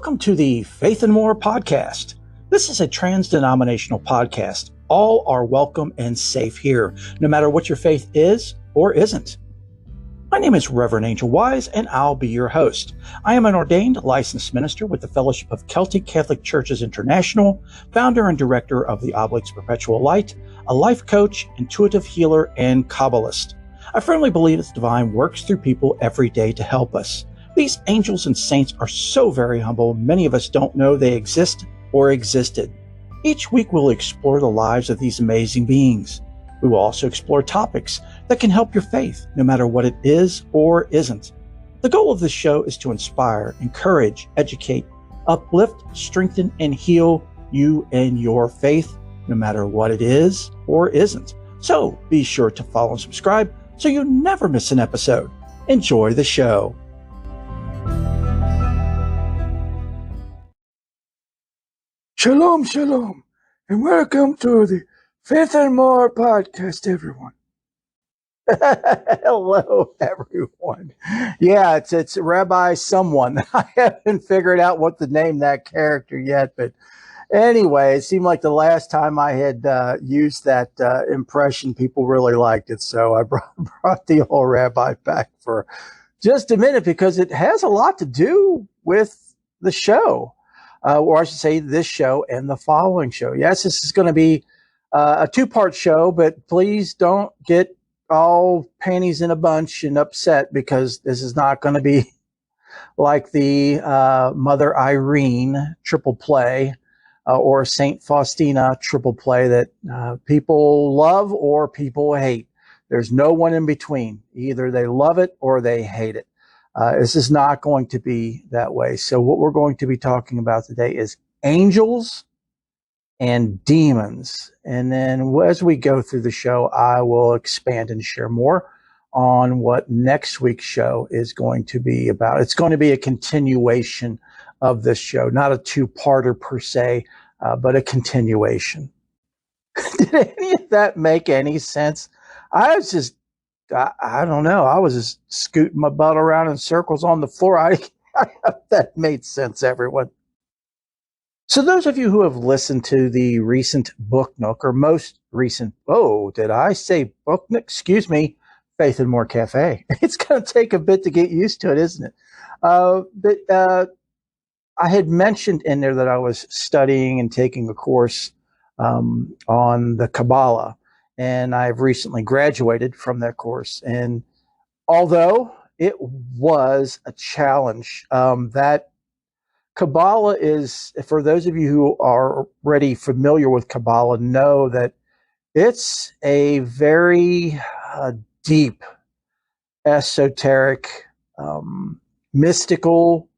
Welcome to the Faith and More podcast. This is a trans-denominational podcast. All are welcome and safe here, no matter what your faith is or isn't. My name is Reverend Angel Wise, and I'll be your host. I am an ordained licensed minister with the Fellowship of Celtic Catholic Churches International, founder and director of the Oblates Perpetual Light, a life coach, intuitive healer, and Kabbalist. I firmly believe that the divine works through people every day to help us. These angels and saints are so very humble, many of us don't know they exist or existed. Each week we'll explore the lives of these amazing beings. We will also explore topics that can help your faith, no matter what it is or isn't. The goal of this show is to inspire, encourage, educate, uplift, strengthen, and heal you and your faith, no matter what it is or isn't. So be sure to follow and subscribe so you never miss an episode. Enjoy the show. Shalom, shalom, and welcome to the Faith and More podcast, everyone. Hello, everyone. Yeah, it's Rabbi someone. I haven't figured out what to name that character yet, but anyway, it seemed like the last time I had used that impression, people really liked it, so I brought the old Rabbi back for just a minute because it has a lot to do with the show. Or I should say this show and the following show. Yes, this is going to be a two-part show, but please don't get all panties in a bunch and upset because this is not going to be like the Mother Irene triple play or Saint Faustina triple play that people love or people hate. There's no one in between. Either they love it or they hate it. This is not going to be that way. So what we're going to be talking about today is angels and demons. And then as we go through the show, I will expand and share more on what next week's show is going to be about. It's going to be a continuation of this show, not a two-parter per se, but a continuation. Did any of that make any sense? I don't know. I was just scooting my butt around in circles on the floor. I hope that made sense, everyone. So those of you who have listened to the recent Book Nook or most recent, did I say Book Nook? Excuse me, Faith and More Cafe. It's going to take a bit to get used to it, isn't it? But I had mentioned in there that I was studying and taking a course on the Kabbalah. And I've recently graduated from that course. And although it was a challenge, that Kabbalah is, for those of you who are already familiar with Kabbalah, know that it's a very deep, esoteric, mystical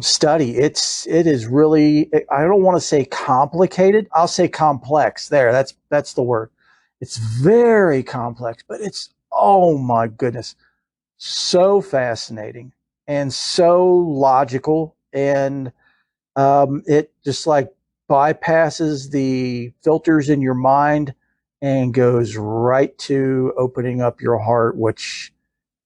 study. It is really, I don't want to say complicated. I'll say complex. There, that's the word. It's very complex, but it's, oh my goodness, so fascinating and so logical. And it just like bypasses the filters in your mind and goes right to opening up your heart, which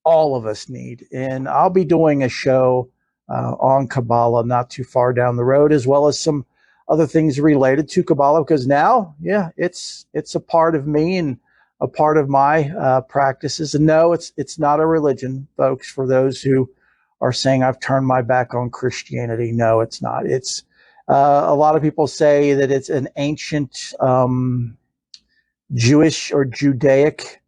all of us need. And I'll be doing a show on Kabbalah not too far down the road, as well as some other things related to Kabbalah, because now, it's a part of me and a part of my practices. And no, it's not a religion, folks, for those who are saying I've turned my back on Christianity. No, it's not. It's a lot of people say that it's an ancient Jewish or Judaic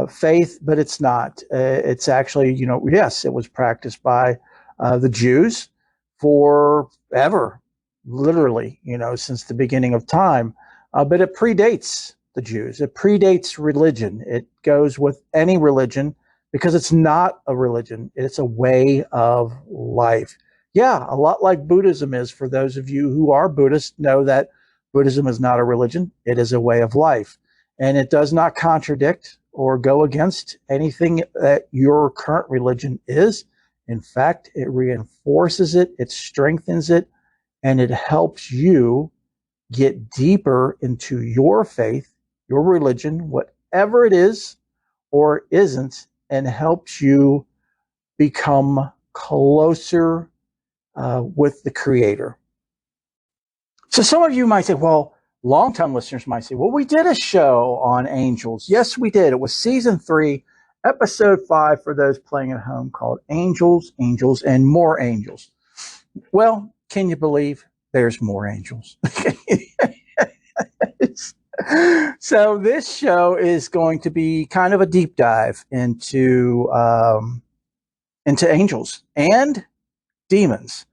faith, but it's not. It's actually, yes, it was practiced by the Jews forever, literally, since the beginning of time. But it predates the Jews. It predates religion. It goes with any religion because it's not a religion. It's a way of life. Yeah, a lot like Buddhism is. For those of you who are Buddhist, know that Buddhism is not a religion. It is a way of life. And it does not contradict or go against anything that your current religion is. In fact, it reinforces it, it strengthens it, and it helps you get deeper into your faith, your religion, whatever it is or isn't, and helps you become closer with the Creator. So some of you might say, well, longtime listeners might say, well, we did a show on angels. Yes, we did. It was season 3, episode 5 for those playing at home, called Angels, Angels, and More Angels. Well, can you believe there's more angels? So this show is going to be kind of a deep dive into angels and demons.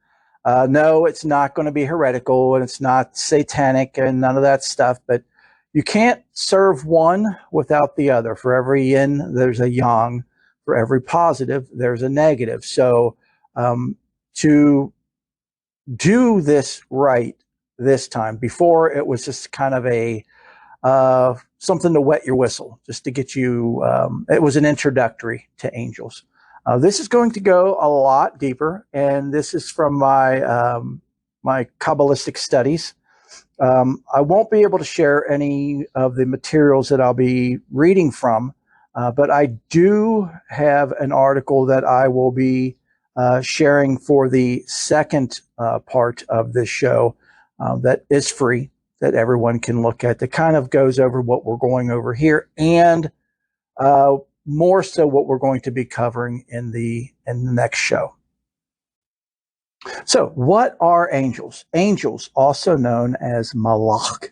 No, it's not going to be heretical and it's not satanic and none of that stuff, but you can't serve one without the other. For every yin, there's a yang. For every positive, there's a negative. So to do this right this time, before it was just kind of a something to wet your whistle, just to get you, it was an introductory to angels. This is going to go a lot deeper, and this is from my my Kabbalistic studies. I won't be able to share any of the materials that I'll be reading from, but I do have an article that I will be sharing for the second part of this show that is free, that everyone can look at, that kind of goes over what we're going over here, and more so what we're going to be covering in the next show. So what are angels? Angels, also known as malach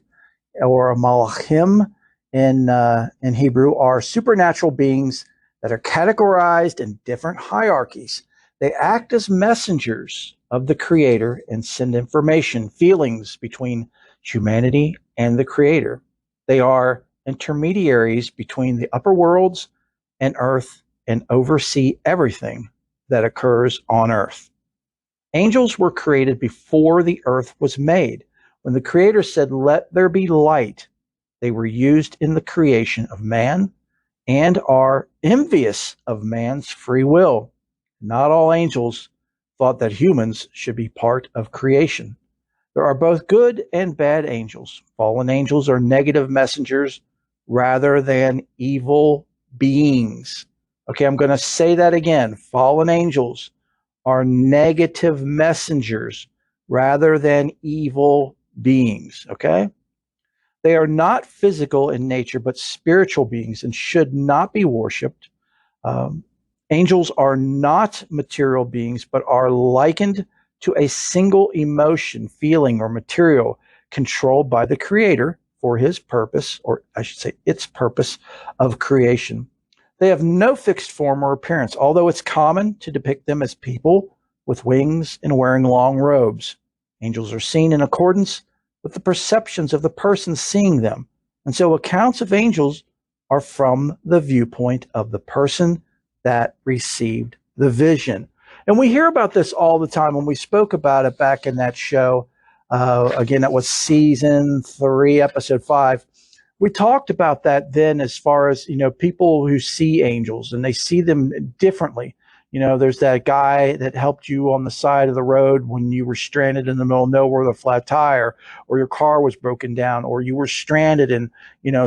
or malachim in Hebrew, are supernatural beings that are categorized in different hierarchies. They act as messengers of the Creator and send information, feelings between humanity and the Creator. They are intermediaries between the upper worlds and Earth and oversee everything that occurs on Earth. Angels were created before the Earth was made. When the Creator said, "Let there be light," they were used in the creation of man and are envious of man's free will. Not all angels thought that humans should be part of creation. There are both good and bad angels. Fallen angels are negative messengers rather than evil beings. Okay, I'm going to say that again. Fallen angels are negative messengers rather than evil beings. Okay? They are not physical in nature, but spiritual beings and should not be worshipped. Angels are not material beings, but are likened to a single emotion, feeling, or material controlled by the Creator for his purpose, or I should say its purpose of creation. They have no fixed form or appearance, although it's common to depict them as people with wings and wearing long robes. Angels are seen in accordance with the perceptions of the person seeing them, and so accounts of angels are from the viewpoint of the person that received the vision. And we hear about this all the time. When we spoke about it back in that show, again, that was season 3, episode 5. We talked about that then, as far as, people who see angels and they see them differently. There's that guy that helped you on the side of the road when you were stranded in the middle of nowhere with a flat tire, or your car was broken down, or you were stranded and,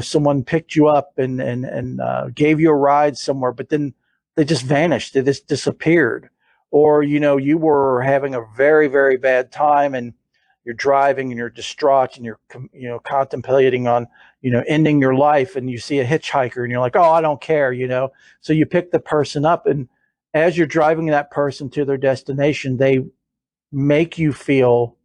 someone picked you up and gave you a ride somewhere, but then they just vanished. They just disappeared. Or, you were having a very, very bad time and you're driving and you're distraught and you're, contemplating on, ending your life, and you see a hitchhiker and you're like, oh, I don't care, So you pick the person up, and as you're driving that person to their destination, they make you feel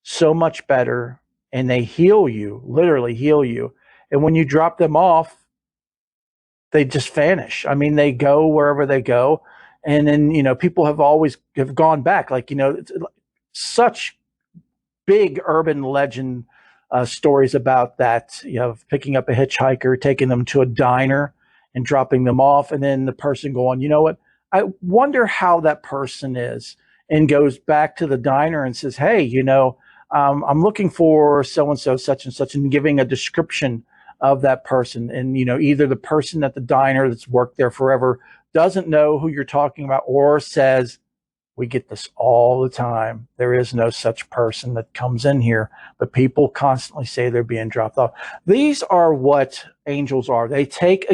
so much better and they heal you, literally heal you. And when you drop them off, they just vanish. I mean, they go wherever they go. And then, people have gone back, like, it's such big urban legend stories about that, picking up a hitchhiker, taking them to a diner and dropping them off. And then the person going, you know what? I wonder how that person is, and goes back to the diner and says, hey, I'm looking for so-and-so, such and such, and giving a description of that person. And, either the person at the diner that's worked there forever doesn't know who you're talking about, or says, we get this all the time. There is no such person that comes in here, but people constantly say they're being dropped off. These are what angels are. They take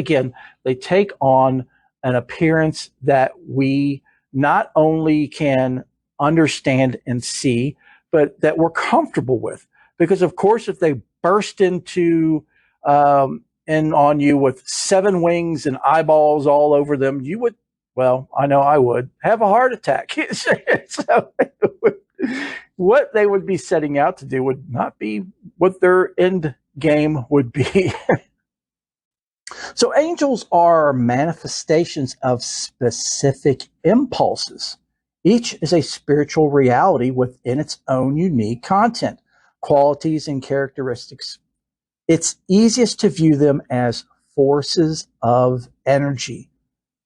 on an appearance that we not only can understand and see, but that we're comfortable with. Because of course, if they burst into in on you with 7 wings and eyeballs all over them, you would, well, I know I would have a heart attack. So what they would be setting out to do would not be what their end game would be. So angels are manifestations of specific impulses. Each is a spiritual reality within its own unique content, qualities, and characteristics. It's easiest to view them as forces of energy.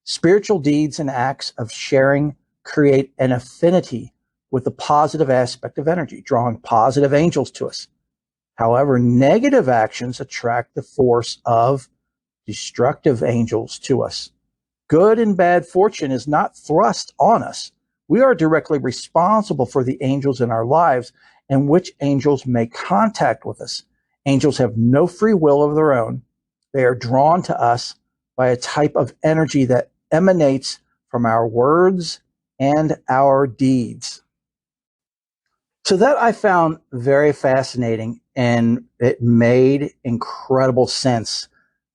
Spiritual deeds and acts of sharing create an affinity with the positive aspect of energy, drawing positive angels to us. However, negative actions attract the force of destructive angels to us. Good and bad fortune is not thrust on us. We are directly responsible for the angels in our lives and which angels make contact with us. Angels have no free will of their own. They are drawn to us by a type of energy that emanates from our words and our deeds. So that I found very fascinating, and it made incredible sense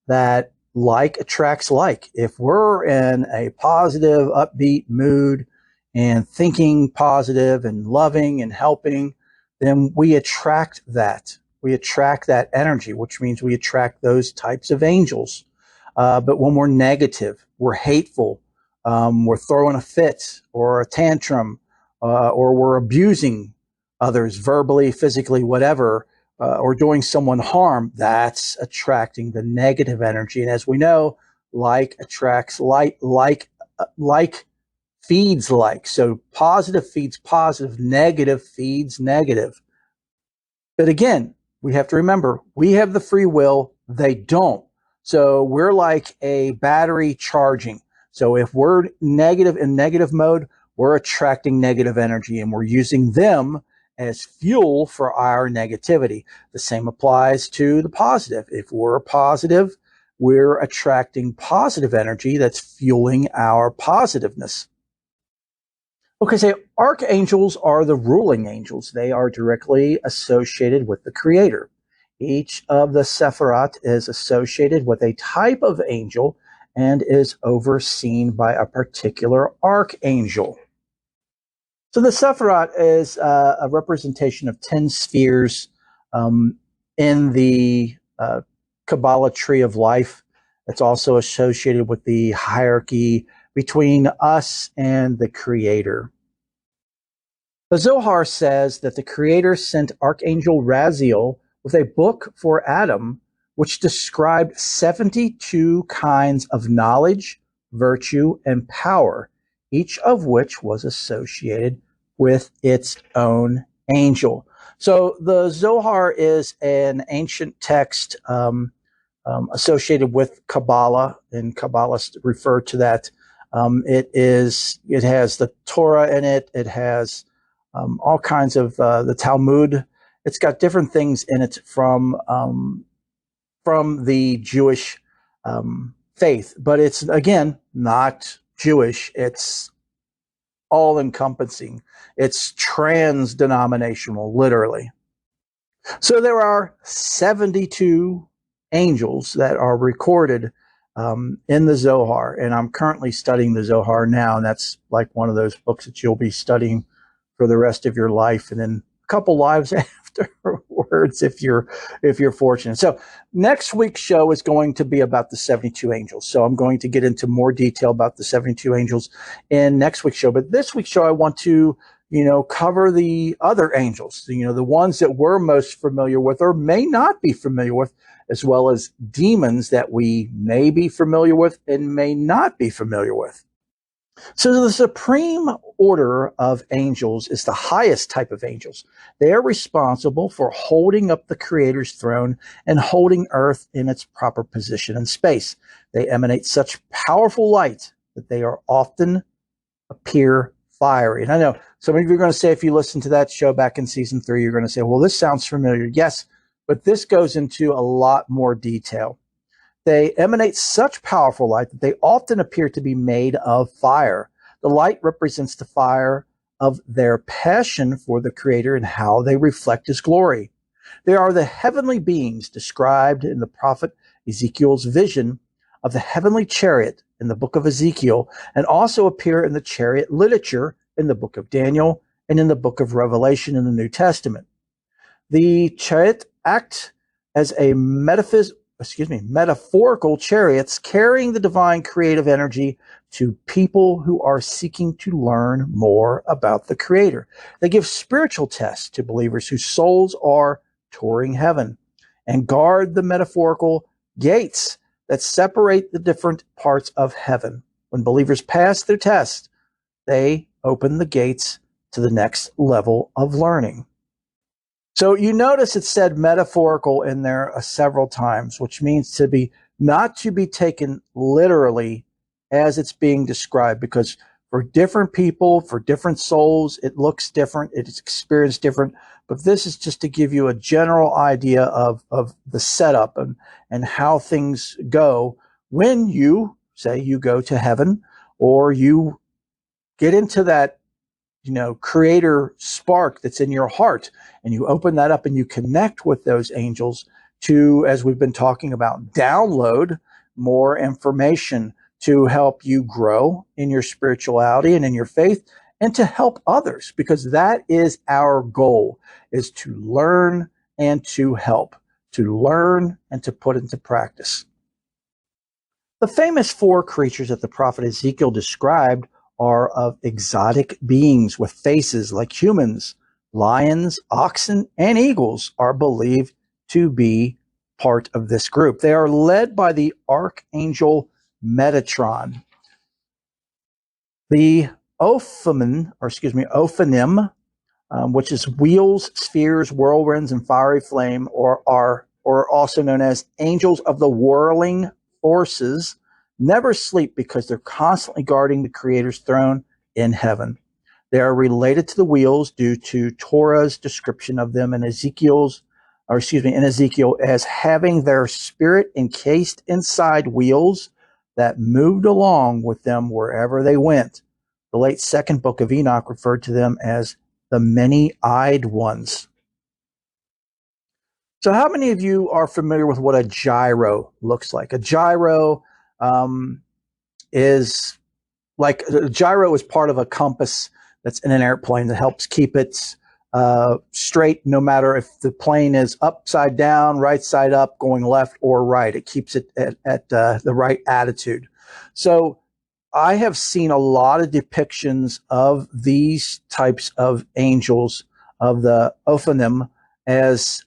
that like attracts like. If we're in a positive, upbeat mood and thinking positive and loving and helping, then we attract that. We attract that energy, which means we attract those types of angels. But when we're negative, we're hateful, we're throwing a fit or a tantrum, or we're abusing others verbally, physically, whatever, or doing someone harm, that's attracting the negative energy. And as we know, like attracts like feeds like. So positive feeds positive, negative feeds negative. But again, we have to remember, we have the free will, they don't. So we're like a battery charging. So if we're negative in negative mode, we're attracting negative energy and we're using them as fuel for our negativity. The same applies to the positive. If we're positive, we're attracting positive energy that's fueling our positiveness. Okay, so archangels are the ruling angels. They are directly associated with the Creator. Each of the Sephiroth is associated with a type of angel and is overseen by a particular archangel. So the Sephiroth is a representation of 10 spheres in the Kabbalah tree of life. It's also associated with the hierarchy between us and the Creator. The Zohar says that the Creator sent Archangel Raziel with a book for Adam, which described 72 kinds of knowledge, virtue, and power, each of which was associated with its own angel. So the Zohar is an ancient text associated with Kabbalah, and Kabbalists refer to that. It has the Torah in it. It has all kinds of the Talmud. It's got different things in it from the Jewish faith, but it's again not Jewish. It's all encompassing. It's trans-denominational, literally. So there are 72 angels that are recorded in the Zohar, and I'm currently studying the Zohar now, and that's like one of those books that you'll be studying for the rest of your life, and then a couple lives afterwards if you're fortunate. So next week's show is going to be about the 72 angels. So I'm going to get into more detail about the 72 angels in next week's show. But this week's show, I want to cover the other angels, the ones that we're most familiar with or may not be familiar with, as well as demons that we may be familiar with and may not be familiar with. So the supreme order of angels is the highest type of angels. They are responsible for holding up the Creator's throne and holding Earth in its proper position in space. They emanate such powerful light that they are often appear fiery. And I know some of you are going to say, if you listen to that show back in season 3, you're going to say, well, this sounds familiar. Yes, but this goes into a lot more detail. They emanate such powerful light that they often appear to be made of fire. The light represents the fire of their passion for the Creator and how they reflect His glory. They are the heavenly beings described in the prophet Ezekiel's vision of the heavenly chariot in the book of Ezekiel, and also appear in the chariot literature in the book of Daniel and in the book of Revelation in the New Testament. The chariot act as a metaphorical chariots carrying the divine creative energy to people who are seeking to learn more about the Creator. They give spiritual tests to believers whose souls are touring heaven and guard the metaphorical gates that separate the different parts of heaven. When believers pass their test, they open the gates to the next level of learning. So you notice it said metaphorical in there several times, which means to be not to be taken literally as it's being described, because for different people, for different souls, it looks different, it's experienced different. But this is just to give you a general idea of the setup and how things go when you say you go to heaven, or you get into that creator spark that's in your heart, and you open that up and you connect with those angels to, as we've been talking about, download more information to help you grow in your spirituality and in your faith, and to help others, because that is our goal, is to learn and to help, to learn and to put into practice. The famous four creatures that the prophet Ezekiel described are of exotic beings with faces like humans. Lions, oxen, and eagles are believed to be part of this group. They are led by the archangel Metatron. The Ophanim, which is wheels, spheres, whirlwinds, and fiery flame, or also known as angels of the whirling forces, never sleep because they're constantly guarding the Creator's throne in heaven. They are related to the wheels due to Torah's description of them in Ezekiel as having their spirit encased inside wheels that moved along with them wherever they went. The late second book of Enoch referred to them as the many-eyed ones. So how many of you are familiar with what a gyro looks like? A gyro is like a gyro is part of a compass that's in an airplane that helps keep it straight, no matter if the plane is upside down, right side up, going left or right. It keeps it at the right attitude. So I have seen a lot of depictions of these types of angels, of the Ophanim, as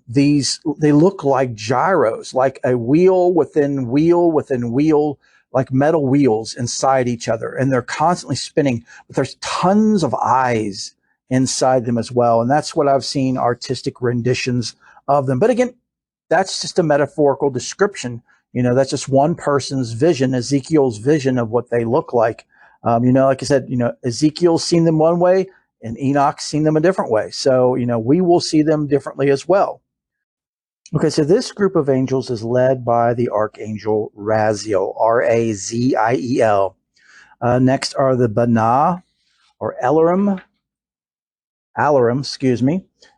they look like gyros, like a wheel within wheel within wheel, like metal wheels inside each other, and they're constantly spinning, but there's tons of eyes inside them as well. And that's what I've seen artistic renditions of them. But again, that's just a metaphorical description. That's just one person's vision, Ezekiel's vision of what they look like. Like I said, Ezekiel's seen them one way and Enoch's seen them a different way. So, we will see them differently as well. Okay, so this group of angels is led by the archangel Raziel, R-A-Z-I-E-L. Next are the Banah, or Alarim,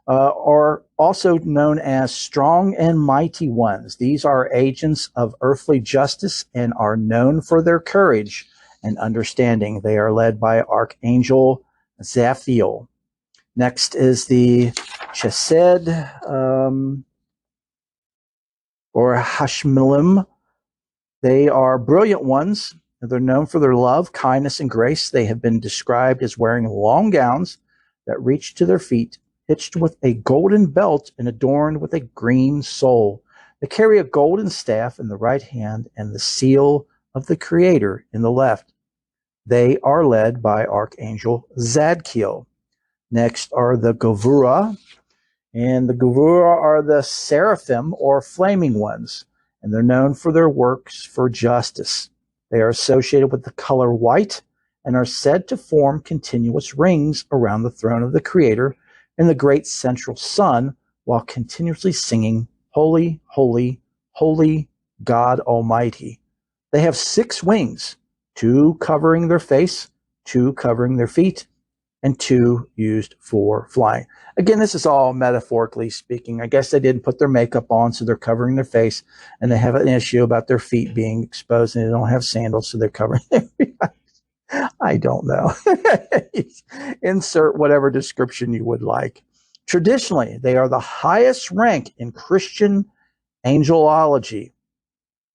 are also known as strong and mighty ones. These are agents of earthly justice and are known for their courage and understanding. They are led by Archangel Zaphiel. Next is the Chesed, or Hashmilim. They are brilliant ones. They're known for their love, kindness, and grace. They have been described as wearing long gowns that reach to their feet, hitched with a golden belt and adorned with a green soul. They carry a golden staff in the right hand and the seal of the Creator in the left. They are led by Archangel Zadkiel. Next are the Gevurah, and the Gevurah are the seraphim, or flaming ones, and they're known for their works for justice. They are associated with the color white and are said to form continuous rings around the throne of the Creator and the great central sun, while continuously singing, "Holy, holy, holy, God Almighty." They have 6 wings, 2 covering their face, 2 covering their feet, and 2 used for flying. Again, this is all metaphorically speaking. I guess they didn't put their makeup on, so they're covering their face, and they have an issue about their feet being exposed, and they don't have sandals, so they're covering their feet. I don't know. Insert whatever description you would like. Traditionally, they are the highest rank in Christian angelology.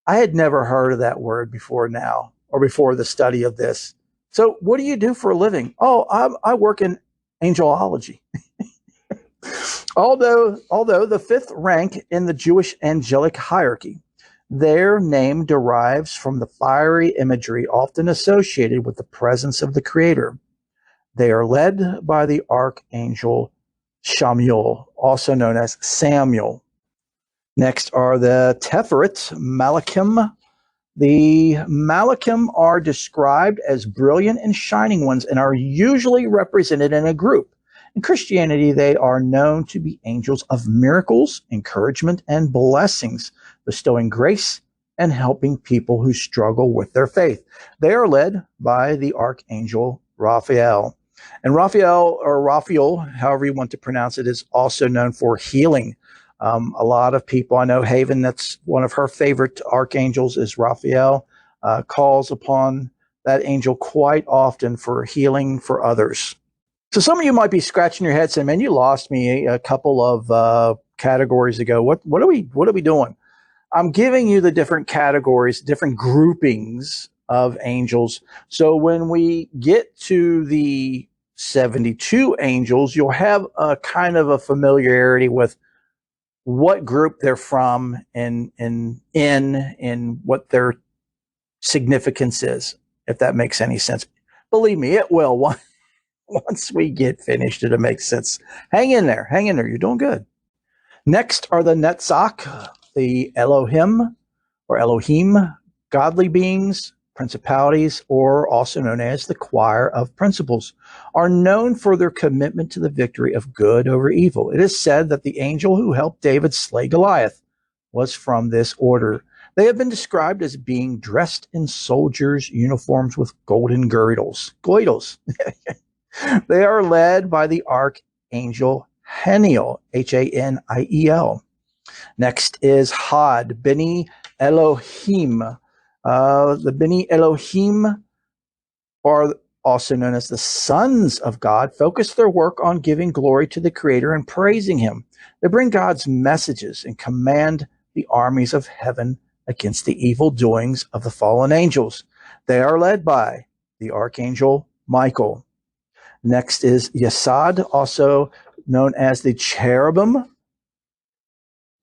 I had never heard of that word before now, or before the study of this. So, what do you do for a living? Oh, I work in angelology. Although the fifth rank in the Jewish angelic hierarchy, their name derives from the fiery imagery often associated with the presence of the Creator. They are led by the archangel Shamiel, also known as Samuel. Next are the Teferet, Malachim. The Malachim are described as brilliant and shining ones and are usually represented in a group. In Christianity, they are known to be angels of miracles, encouragement, and blessings, bestowing grace and helping people who struggle with their faith. They are led by the archangel Raphael. And Raphael, or Raphael, however you want to pronounce it, is also known for healing. A lot of people, I know Haven, that's one of her favorite archangels is Raphael, calls upon that angel quite often for healing for others. So some of you might be scratching your head saying, man, you lost me a couple of categories ago. What are we doing? I'm giving you the different categories, different groupings of angels. So when we get to the 72 angels, you'll have a kind of a familiarity with what group they're from and what their significance is, if that makes any sense. Believe me, it will. Once we get finished, it'll make sense. Hang in there. You're doing good. Next are the Netzach, the Elohim or Elohim, godly beings, principalities, or also known as the choir of principles, are known for their commitment to the victory of good over evil. It is said that the angel who helped David slay Goliath was from this order. They have been described as being dressed in soldiers' uniforms with golden girdles. They are led by the archangel Haniel, Haniel. Next is Had, Beni Elohim. The Beni Elohim are also known as the sons of God, focus their work on giving glory to the Creator and praising Him. They bring God's messages and command the armies of heaven against the evil doings of the fallen angels. They are led by the archangel Michael. Next is Yesod, also known as the cherubim.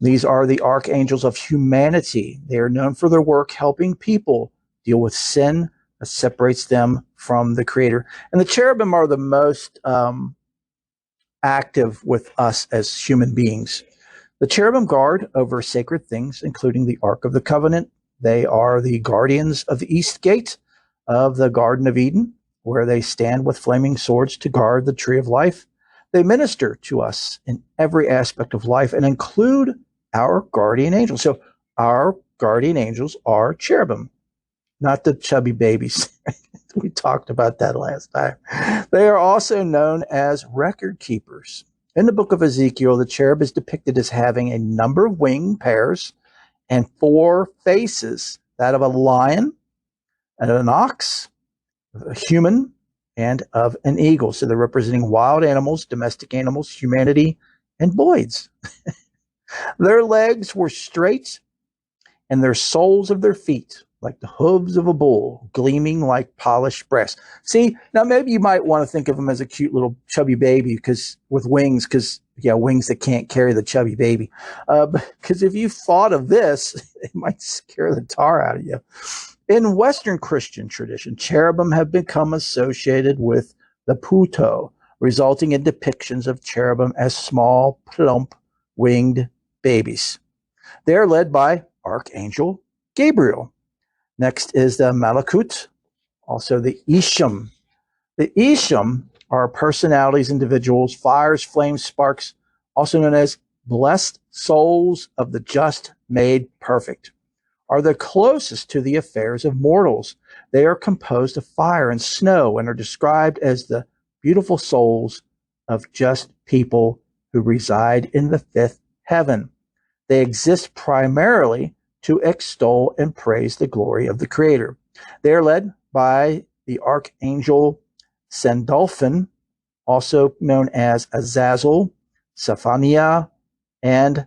These are the archangels of humanity. They are known for their work helping people deal with sin that separates them from the Creator. And the cherubim are the most active with us as human beings. The cherubim guard over sacred things, including the Ark of the Covenant. They are the guardians of the east gate of the Garden of Eden, where they stand with flaming swords to guard the tree of life. They minister to us in every aspect of life and include our guardian angels. So our guardian angels are cherubim, not the chubby babies. We talked about that last time. They are also known as record keepers. In the book of Ezekiel, the cherub is depicted as having a number of wing pairs and 4 faces, that of a lion and an ox, a human, and of an eagle. So they're representing wild animals, domestic animals, humanity, and boys. Their legs were straight, and their soles of their feet like the hooves of a bull, gleaming like polished brass. See, now maybe you might want to think of them as a cute little chubby baby because with wings, wings that can't carry the chubby baby. Because if you thought of this, it might scare the tar out of you. In Western Christian tradition, cherubim have become associated with the puto, resulting in depictions of cherubim as small, plump, winged babies. They are led by Archangel Gabriel. Next is the Malakut, also the Isham. The Isham are personalities, individuals, fires, flames, sparks, also known as blessed souls of the just made perfect, are the closest to the affairs of mortals. They are composed of fire and snow and are described as the beautiful souls of just people who reside in the fifth heaven. They exist primarily to extol and praise the glory of the Creator. They are led by the archangel Sandalphon, also known as Azazel, Zephaniah, and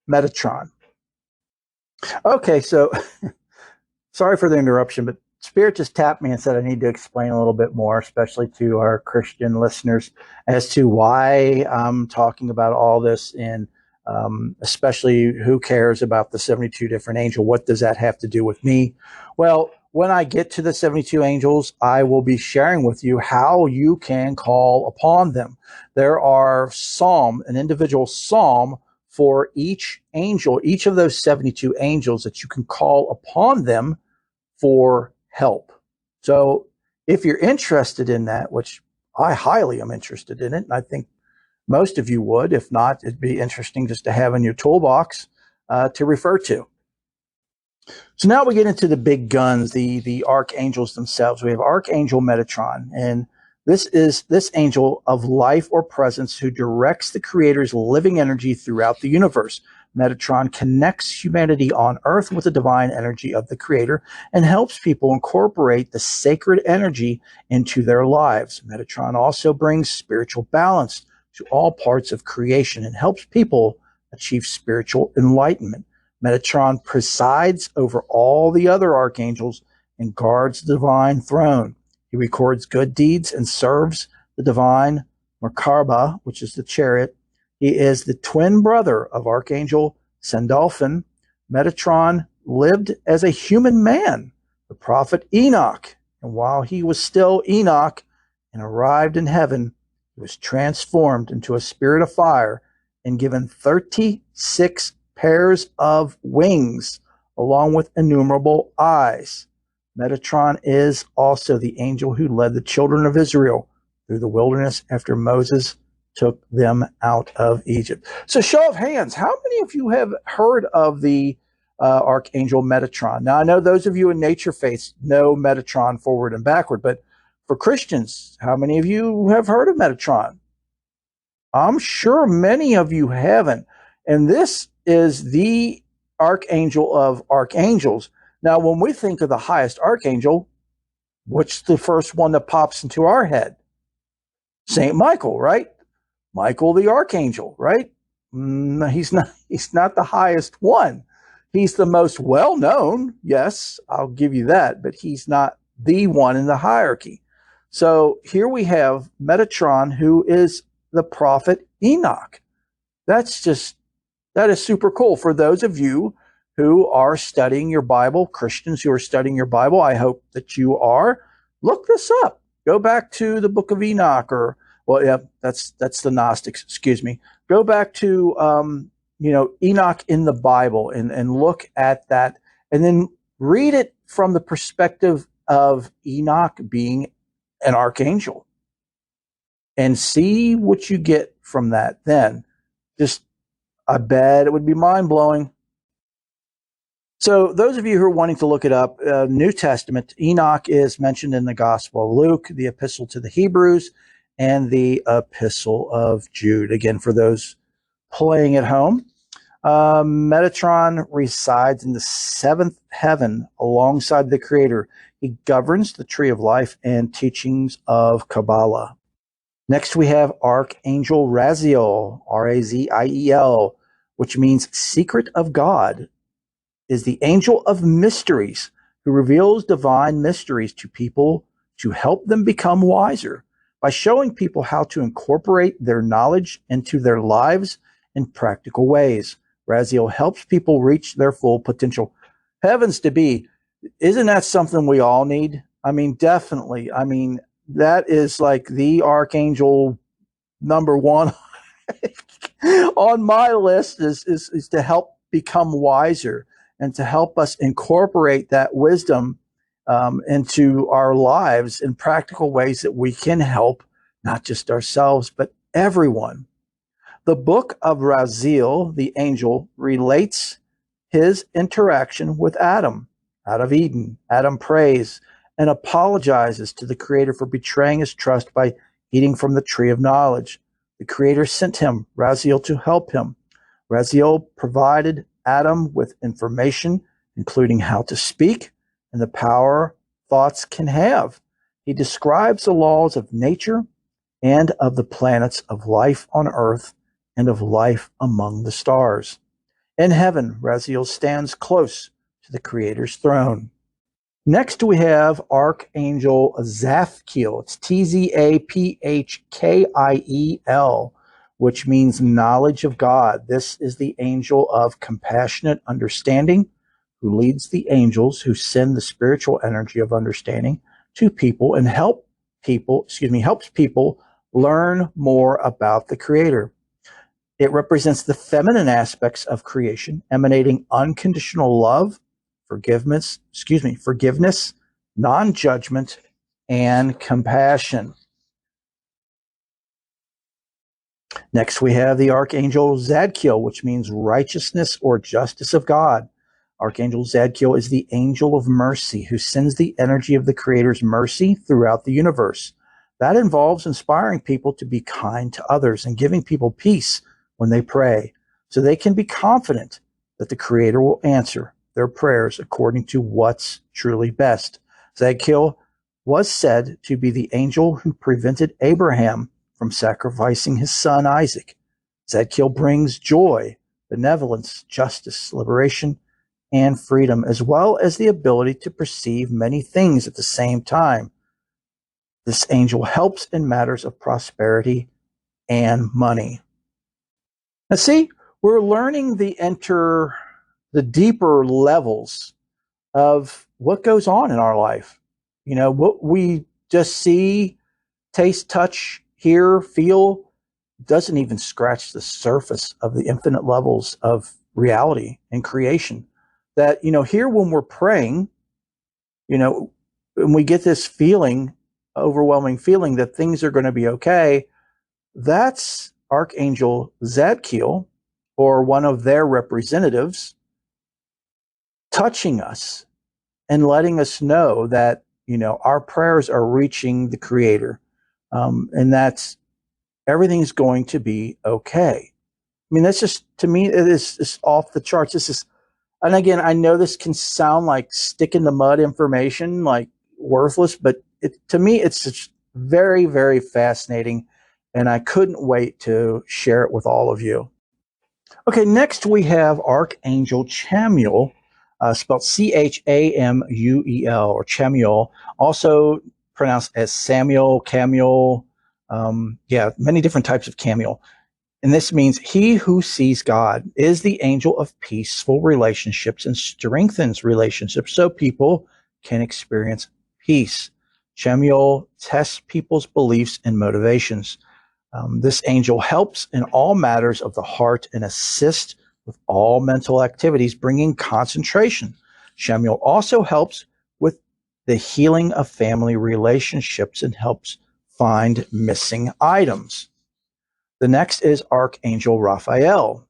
Metatron. Okay, so sorry for the interruption, but Spirit just tapped me and said I need to explain a little bit more, especially to our Christian listeners, as to why I'm talking about all this, and especially who cares about the 72 different angels. What does that have to do with me? Well, when I get to the 72 angels, I will be sharing with you how you can call upon them. There are an individual psalm for each angel, each of those 72 angels, that you can call upon them for help. So if you're interested in that, which I highly am interested in it, and I think most of you would, if not, it'd be interesting just to have in your toolbox to refer to. So now we get into the big guns, the archangels themselves. We have Archangel Metatron, and this is this angel of life or presence who directs the Creator's living energy throughout the universe. Metatron connects humanity on Earth with the divine energy of the Creator and helps people incorporate the sacred energy into their lives. Metatron also brings spiritual balance to all parts of creation and helps people achieve spiritual enlightenment. Metatron presides over all the other archangels and guards the divine throne. He records good deeds and serves the divine Merkaba, which is the chariot. He is the twin brother of Archangel Sandalphon. Metatron lived as a human man, the prophet Enoch. And while he was still Enoch and arrived in heaven, he was transformed into a spirit of fire and given 36 pairs of wings, along with innumerable eyes. Metatron is also the angel who led the children of Israel through the wilderness after Moses took them out of Egypt. So show of hands, how many of you have heard of the Archangel Metatron? Now, I know those of you in nature faiths know Metatron forward and backward, but for Christians, how many of you have heard of Metatron? I'm sure many of you haven't. And this is the archangel of archangels. Now, when we think of the highest archangel, what's the first one that pops into our head? Saint Michael, right? Michael the archangel, right? He's not the highest one. He's the most well-known, yes, I'll give you that, but he's not the one in the hierarchy. So here we have Metatron, who is the prophet Enoch. That is super cool. For those of you who are studying your Bible, Christians who are studying your Bible, I hope that you are. Look this up. Go back to the book of Enoch, or, well, yeah, that's the Gnostics, excuse me. Go back to, Enoch in the Bible and look at that, and then read it from the perspective of Enoch being an archangel, and see what you get from that. Then I bet it would be mind-blowing. So those of you who are wanting to look it up, New Testament, Enoch is mentioned in the Gospel of Luke, the Epistle to the Hebrews, and the Epistle of Jude. Again, for those playing at home, Metatron resides in the seventh heaven alongside the Creator. He governs the tree of life and teachings of Kabbalah. Next, we have Archangel Raziel, Raziel, which means secret of God, is the angel of mysteries who reveals divine mysteries to people to help them become wiser by showing people how to incorporate their knowledge into their lives in practical ways. Raziel helps people reach their full potential. Heavens to be, isn't that something we all need? I mean, definitely. I mean, that is like the archangel number one on my list is to help become wiser and to help us incorporate that wisdom into our lives in practical ways that we can help not just ourselves, but everyone. The book of Raziel, the angel, relates his interaction with Adam out of Eden. Adam prays and apologizes to the Creator for betraying his trust by eating from the tree of knowledge. The Creator sent him, Raziel, to help him. Raziel provided Adam with information, including how to speak and the power thoughts can have. He describes the laws of nature and of the planets, of life on earth and of life among the stars. In heaven, Raziel stands close to the Creator's throne. Next, we have Archangel Zaphkiel. It's Tzaphiel, which means knowledge of God. This is the angel of compassionate understanding who leads the angels who send the spiritual energy of understanding to people and helps people learn more about the Creator. It represents the feminine aspects of creation, emanating unconditional love, forgiveness, non-judgment, and compassion. Next, we have the Archangel Zadkiel, which means righteousness or justice of God. Archangel Zadkiel is the angel of mercy who sends the energy of the Creator's mercy throughout the universe. That involves inspiring people to be kind to others and giving people peace when they pray, so they can be confident that the Creator will answer their prayers according to what's truly best. Zadkiel was said to be the angel who prevented Abraham from sacrificing his son Isaac. Zadkiel brings joy, benevolence, justice, liberation, and freedom, as well as the ability to perceive many things at the same time. This angel helps in matters of prosperity and money. Now, see, we're learning the deeper levels of what goes on in our life. You know, what we just see, taste, touch, hear, feel doesn't even scratch the surface of the infinite levels of reality and creation. That, here when we're praying, and we get this feeling, overwhelming feeling that things are going to be okay, that's Archangel Zadkiel, or one of their representatives, touching us and letting us know that, our prayers are reaching the Creator, and that's everything's going to be okay. I mean, that's just, to me, it is off the charts. This is, and again, I know this can sound like stick in the mud information, like worthless, but to me, it's just very, very fascinating, and I couldn't wait to share it with all of you. Okay, next we have Archangel Chamuel, spelled Chamuel, or Chamuel, also pronounced as Samuel, Camuel, many different types of Camuel. And this means he who sees God is the angel of peaceful relationships and strengthens relationships so people can experience peace. Chamuel tests people's beliefs and motivations. This angel helps in all matters of the heart and assists with all mental activities, bringing concentration. Chamuel also helps with the healing of family relationships and helps find missing items. The next is Archangel Raphael.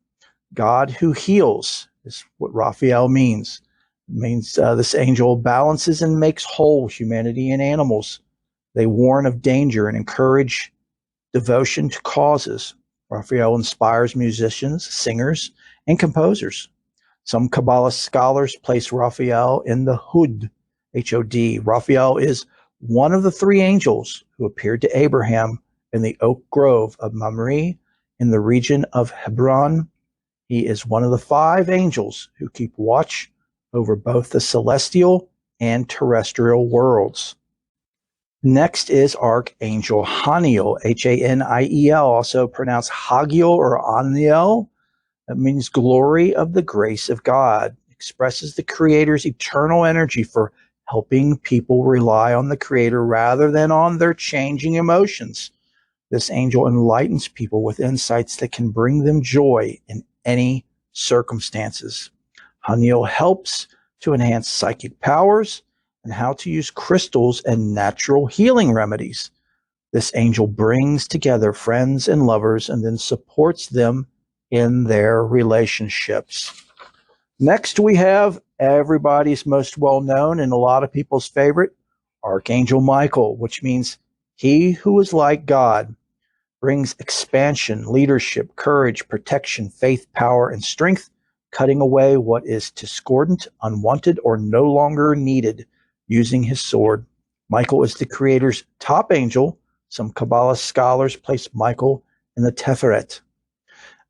God who heals is what Raphael means. It means this angel balances and makes whole humanity and animals. They warn of danger and encourage devotion to causes. Raphael inspires musicians, singers, and composers. Some Kabbalah scholars place Raphael in the Hod, H-O-D. Raphael is one of the three angels who appeared to Abraham in the oak grove of Mamre in the region of Hebron. He is one of the five angels who keep watch over both the celestial and terrestrial worlds. Next is Archangel Haniel, Haniel, also pronounced Hagiel or Aniel. That means glory of the grace of God. Expresses the Creator's eternal energy for helping people rely on the Creator rather than on their changing emotions. This angel enlightens people with insights that can bring them joy in any circumstances. Haniel helps to enhance psychic powers and how to use crystals and natural healing remedies. This angel brings together friends and lovers and then supports them in their relationships. Next, we have everybody's most well-known and a lot of people's favorite, Archangel Michael, which means He who is like God brings expansion, leadership, courage, protection, faith, power, and strength, cutting away what is discordant, unwanted, or no longer needed using his sword. Michael is the creator's top angel. Some Kabbalah scholars place Michael in the Teferet.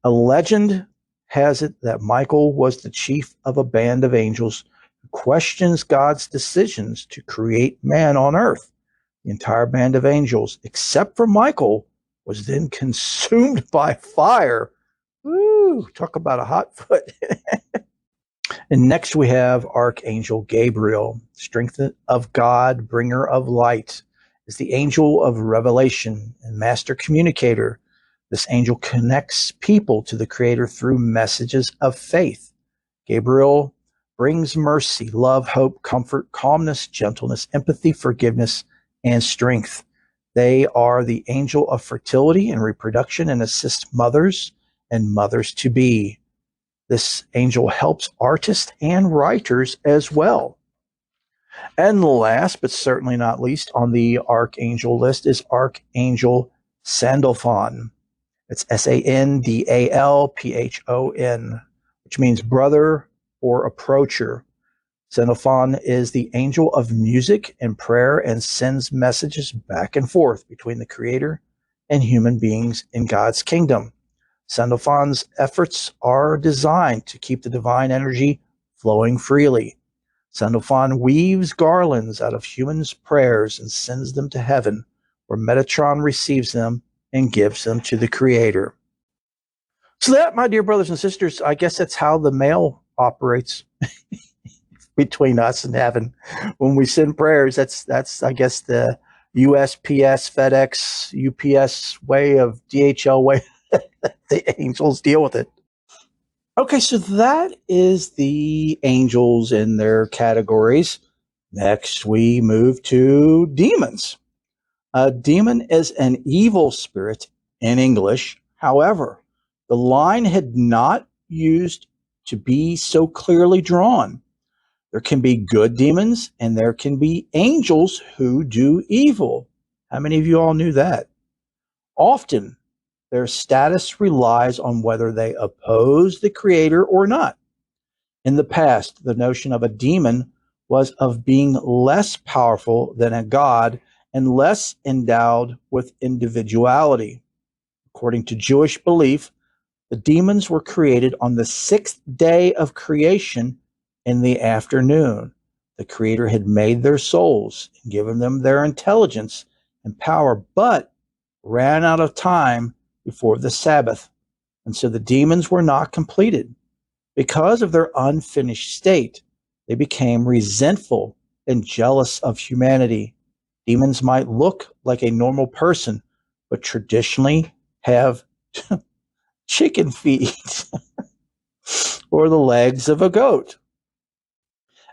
A legend has it that Michael was the chief of a band of angels who questions God's decisions to create man on earth. The entire band of angels, except for Michael, was then consumed by fire. Woo, talk about a hot foot. And next we have Archangel Gabriel, strength of God, bringer of light, is the angel of revelation and master communicator. This angel connects people to the Creator through messages of faith. Gabriel brings mercy, love, hope, comfort, calmness, gentleness, empathy, forgiveness, and strength. They are the angel of fertility and reproduction and assist mothers and mothers to be. This angel helps artists and writers as well. And last, but certainly not least, on the archangel list is Archangel Sandalphon. It's Sandalphon, which means brother or approacher. Sandalphon is the angel of music and prayer and sends messages back and forth between the Creator and human beings in God's kingdom. Sandalphon's efforts are designed to keep the divine energy flowing freely. Sandalphon weaves garlands out of humans' prayers and sends them to heaven, where Metatron receives them and gives them to the Creator. So that, my dear brothers and sisters, I guess that's how the mail operates between us and heaven. When we send prayers, that's I guess the USPS, FedEx, UPS way of DHL way. The angels deal with it. Okay, so that is the angels in their categories. Next, we move to demons. A demon is an evil spirit in English. However, the line had not used to be so clearly drawn. There can be good demons and there can be angels who do evil. How many of you all knew that? Often, their status relies on whether they oppose the Creator or not. In the past, the notion of a demon was of being less powerful than a god and less endowed with individuality. According to Jewish belief, the demons were created on the sixth day of creation in the afternoon. The Creator had made their souls and given them their intelligence and power, but ran out of time before the Sabbath, and so the demons were not completed. Because of their unfinished state, they became resentful and jealous of humanity. Demons might look like a normal person, but traditionally have chicken feet or the legs of a goat.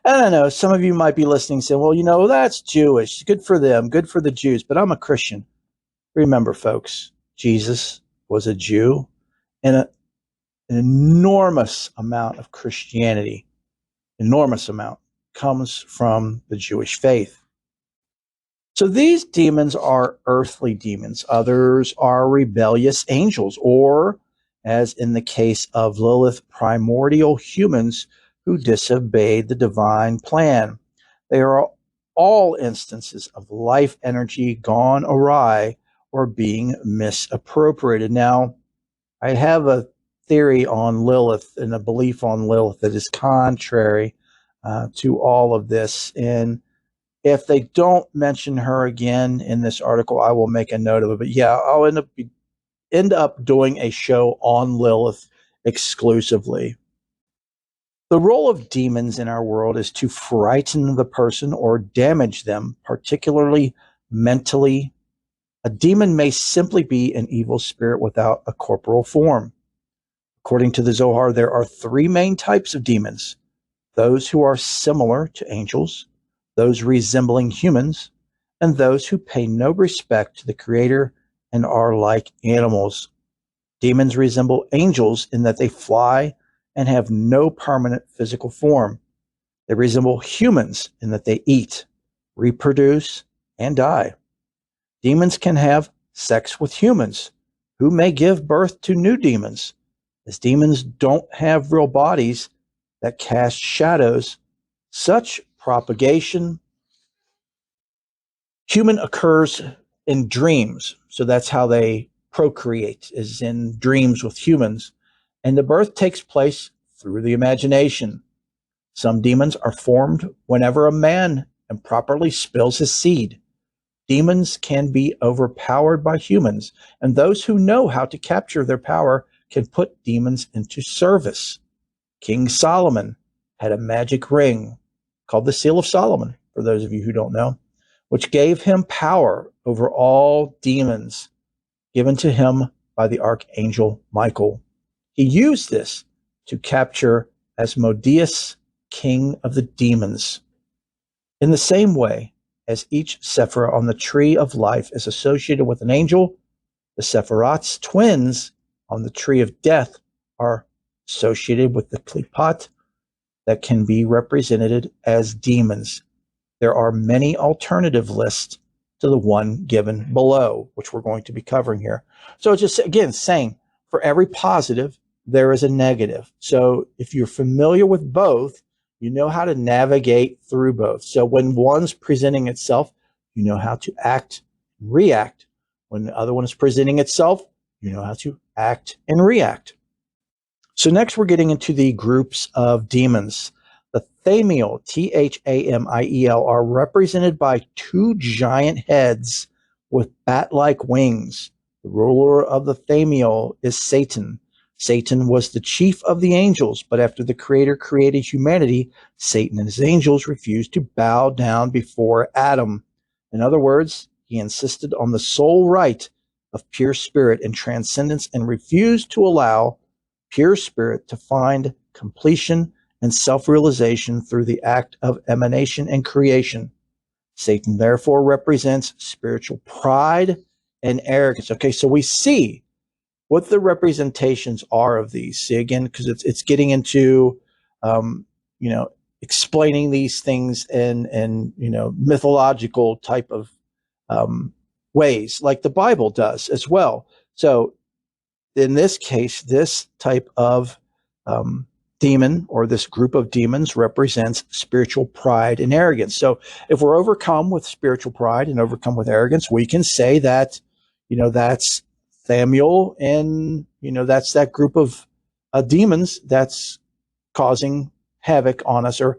I don't know, some of you might be listening saying, well, that's Jewish. Good for them, good for the Jews, but I'm a Christian. Remember, folks, Jesus was a Jew, and an enormous amount of Christianity, enormous amount, comes from the Jewish faith. So these demons are earthly demons. Others are rebellious angels, or, as in the case of Lilith, primordial humans who disobeyed the divine plan. They are all instances of life energy gone awry or being misappropriated. Now, I have a theory on Lilith and a belief on Lilith that is contrary to all of this. And if they don't mention her again in this article, I will make a note of it. But yeah, I'll end up doing a show on Lilith exclusively. The role of demons in our world is to frighten the person or damage them, particularly mentally. A demon may simply be an evil spirit without a corporal form. According to the Zohar, there are three main types of demons: those who are similar to angels, those resembling humans, and those who pay no respect to the Creator and are like animals. Demons resemble angels in that they fly and have no permanent physical form. They resemble humans in that they eat, reproduce, and die. Demons can have sex with humans, who may give birth to new demons. As demons don't have real bodies that cast shadows, such propagation human occurs in dreams. So that's how they procreate, is in dreams with humans. And the birth takes place through the imagination. Some demons are formed whenever a man improperly spills his seed. Demons can be overpowered by humans, and those who know how to capture their power can put demons into service. King Solomon had a magic ring called the Seal of Solomon, for those of you who don't know, which gave him power over all demons given to him by the archangel Michael. He used this to capture Asmodeus, king of the demons. In the same way as each Sephirah on the tree of life is associated with an angel, the Sephiroth's twins on the tree of death are associated with the Klipot that can be represented as demons. There are many alternative lists to the one given below, which we're going to be covering here. So it's just, again, saying for every positive, there is a negative. So if you're familiar with both, you know how to navigate through both. So when one's presenting itself, you know how to act, react. When the other one is presenting itself, you know how to act and react. So next we're getting into the groups of demons. The Thamiel, Thamiel, are represented by two giant heads with bat-like wings. The ruler of the Thamiel is Satan. Satan was the chief of the angels, but after the Creator created humanity, Satan and his angels refused to bow down before Adam. In other words, he insisted on the sole right of pure spirit and transcendence and refused to allow pure spirit to find completion and self-realization through the act of emanation and creation. Satan therefore represents spiritual pride and arrogance. Okay, so we see what the representations are of these. See, again, because it's getting into explaining these things in mythological type of ways, like the Bible does as well. So in this case, this type of demon, or this group of demons, represents spiritual pride and arrogance. So if we're overcome with spiritual pride and overcome with arrogance, we can say that, that's Thamiel, and, that's that group of demons that's causing havoc on us, or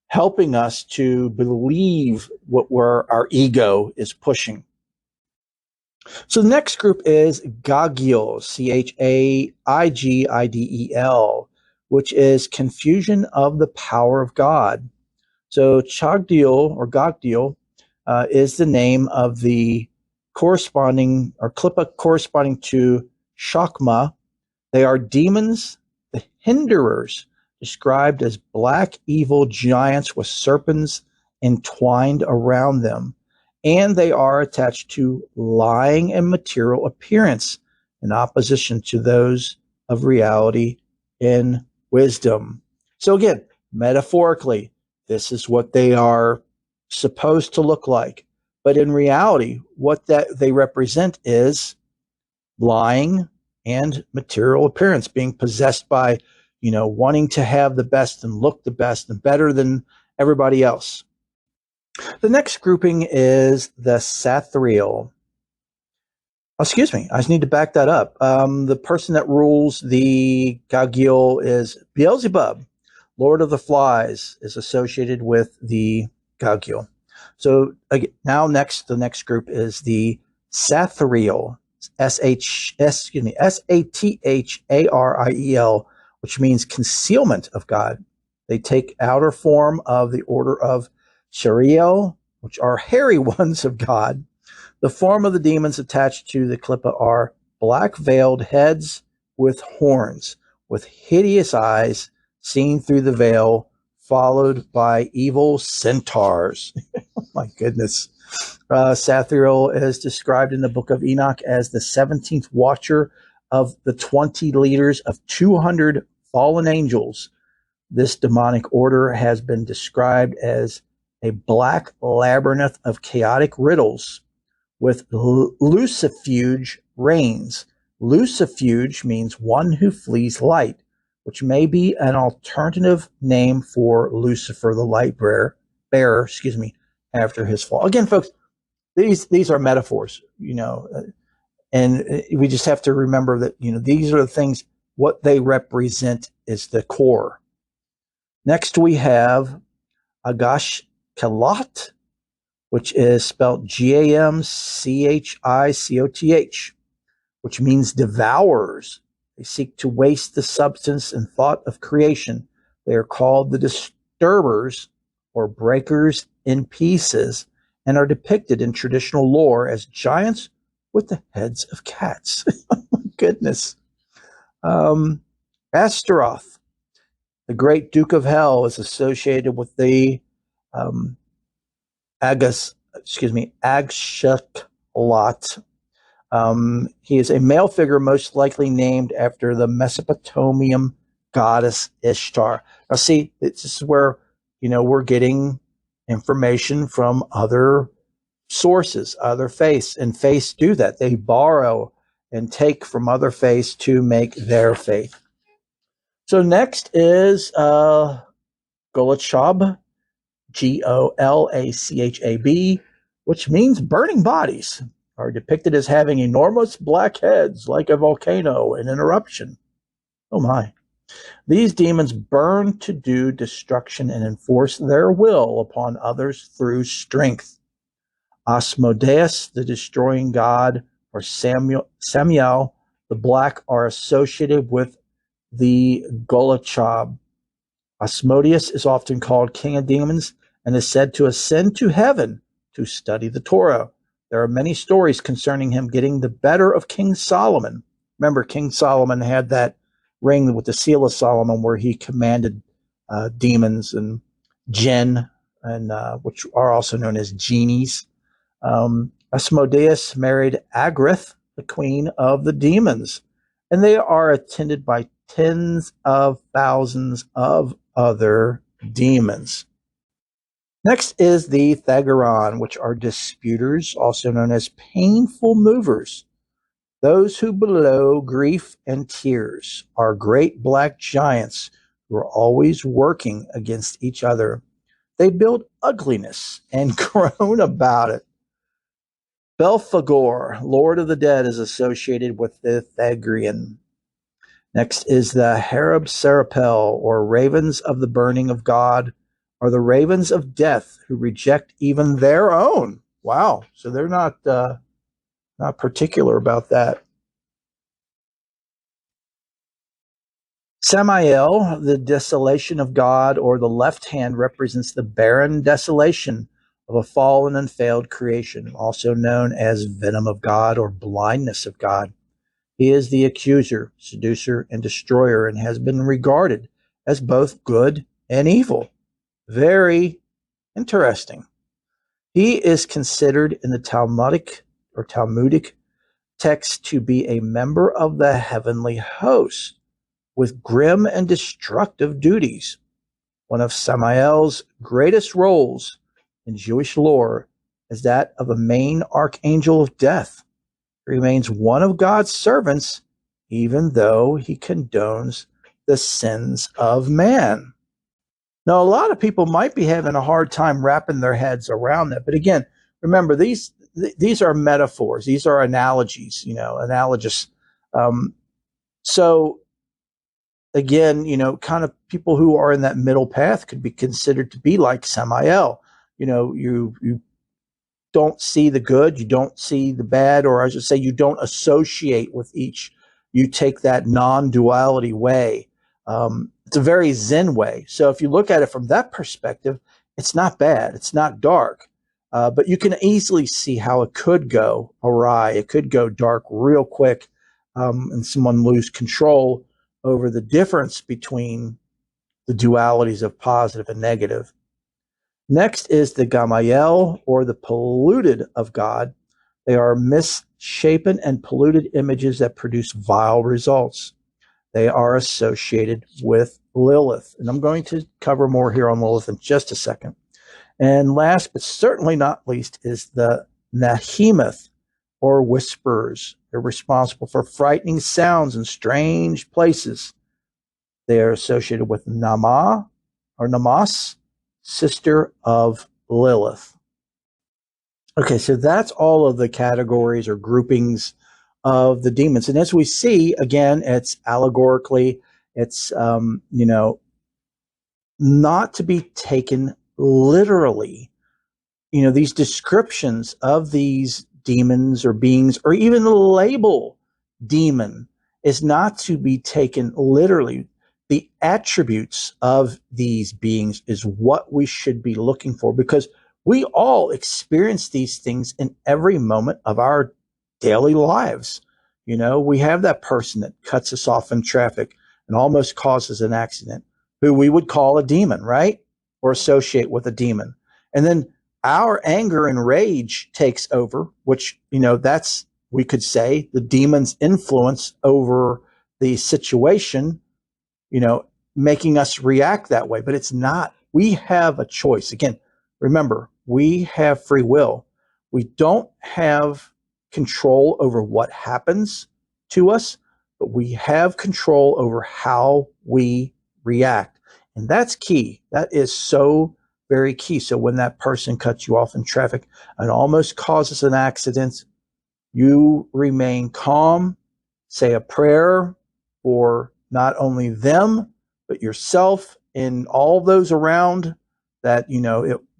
helping us to believe what our ego is pushing. So the next group is Chagiel, Chaigidel, which is confusion of the power of God. So Chagiel is the name of the corresponding, or Klippa corresponding to Shakma. They are demons, the hinderers, described as black evil giants with serpents entwined around them. And they are attached to lying and material appearance, in opposition to those of reality and wisdom. So again, metaphorically, this is what they are supposed to look like. But in reality, what that they represent is lying and material appearance, being possessed by, wanting to have the best and look the best and better than everybody else. The next grouping is the Sathriel. Oh, excuse me, I just need to back that up. The person that rules the Chagiel is Beelzebub. Lord of the Flies is associated with the Chagiel. So again, the next group is the Sathriel, Sathariel, which means concealment of God. They take outer form of the order of Shariel, which are hairy ones of God. The form of the demons attached to the Klippa are black-veiled heads with horns, with hideous eyes seen through the veil, followed by evil centaurs. Oh my goodness. Sathriel is described in the book of Enoch as the 17th watcher of the 20 leaders of 200 fallen angels. This demonic order has been described as a black labyrinth of chaotic riddles, with lucifuge reigns. Lucifuge means one who flees light, which may be an alternative name for Lucifer, the light bearer, after his fall. Again, folks, these are metaphors, and we just have to remember that, these are the things, what they represent is the core. Next, we have Agash Kalat, which is spelled Gamchichoth, which means devourers. They seek to waste the substance and thought of creation. They are called the disturbers or breakers in pieces and are depicted in traditional lore as giants with the heads of cats. Oh my goodness. Astaroth, the great Duke of Hell, is associated with the Agshaklat. He is a male figure, most likely named after the Mesopotamian goddess Ishtar. Now, see, this is where, we're getting information from other sources, other faiths, and faiths do that. They borrow and take from other faiths to make their faith. So next is Golachab, Golachab, which means burning bodies, are depicted as having enormous black heads like a volcano in an eruption. Oh my. These demons burn to do destruction and enforce their will upon others through strength. Asmodeus, the destroying god, or Samael, the black, are associated with the Golachab. Asmodeus is often called king of demons and is said to ascend to heaven to study the Torah. There are many stories concerning him getting the better of King Solomon. Remember, King Solomon had that ring with the seal of Solomon where he commanded demons and jinn, and which are also known as genies. Asmodeus married Agrith, the queen of the demons, and they are attended by tens of thousands of other demons. Next is the Thagaron, which are disputers, also known as painful movers. Those who below grief and tears are great black giants who are always working against each other. They build ugliness and groan about it. Belphegor, Lord of the Dead, is associated with the Thagrian. Next is the Harab Serapel, or ravens of the burning of God, are the ravens of death who reject even their own. Wow, so they're not particular about that. Samael, the desolation of God, or the left hand, represents the barren desolation of a fallen and failed creation, also known as venom of God or blindness of God. He is the accuser, seducer, and destroyer, and has been regarded as both good and evil. Very interesting. He is considered in the Talmudic text to be a member of the heavenly host with grim and destructive duties. One of Samael's greatest roles in Jewish lore is that of a main archangel of death. He remains one of God's servants, even though he condones the sins of man. Now, a lot of people might be having a hard time wrapping their heads around that. But again, remember, these are metaphors. These are analogies, analogous. So again, kind of people who are in that middle path could be considered to be like Samael. You don't see the good, you don't see the bad, or I should say, you don't associate with each. You take that non-duality way. It's a very Zen way. So if you look at it from that perspective, it's not bad. It's not dark. But you can easily see how it could go awry. It could go dark real quick, and someone lose control over the difference between the dualities of positive and negative. Next is the Gamael, or the polluted of God. They are misshapen and polluted images that produce vile results. They are associated with Lilith. And I'm going to cover more here on Lilith in just a second. And last but certainly not least is the Nahemoth, or whisperers. They're responsible for frightening sounds in strange places. They are associated with Nama or Namas, sister of Lilith. Okay, so that's all of the categories or groupings of the demons. And as we see, again, it's allegorically, it's, not to be taken literally. These descriptions of these demons or beings, or even the label demon, is not to be taken literally. The attributes of these beings is what we should be looking for, because we all experience these things in every moment of our daily lives. We have that person that cuts us off in traffic and almost causes an accident, who we would call a demon, right? Or associate with a demon. And then our anger and rage takes over, which, that's, we could say, the demon's influence over the situation, making us react that way. But it's not. We have a choice. Again, remember, we have free will. We don't have control over what happens to us, but we have control over how we react. And that's key. That is so very key. So when that person cuts you off in traffic and almost causes an accident, you remain calm, say a prayer for not only them, but yourself and all those around, that,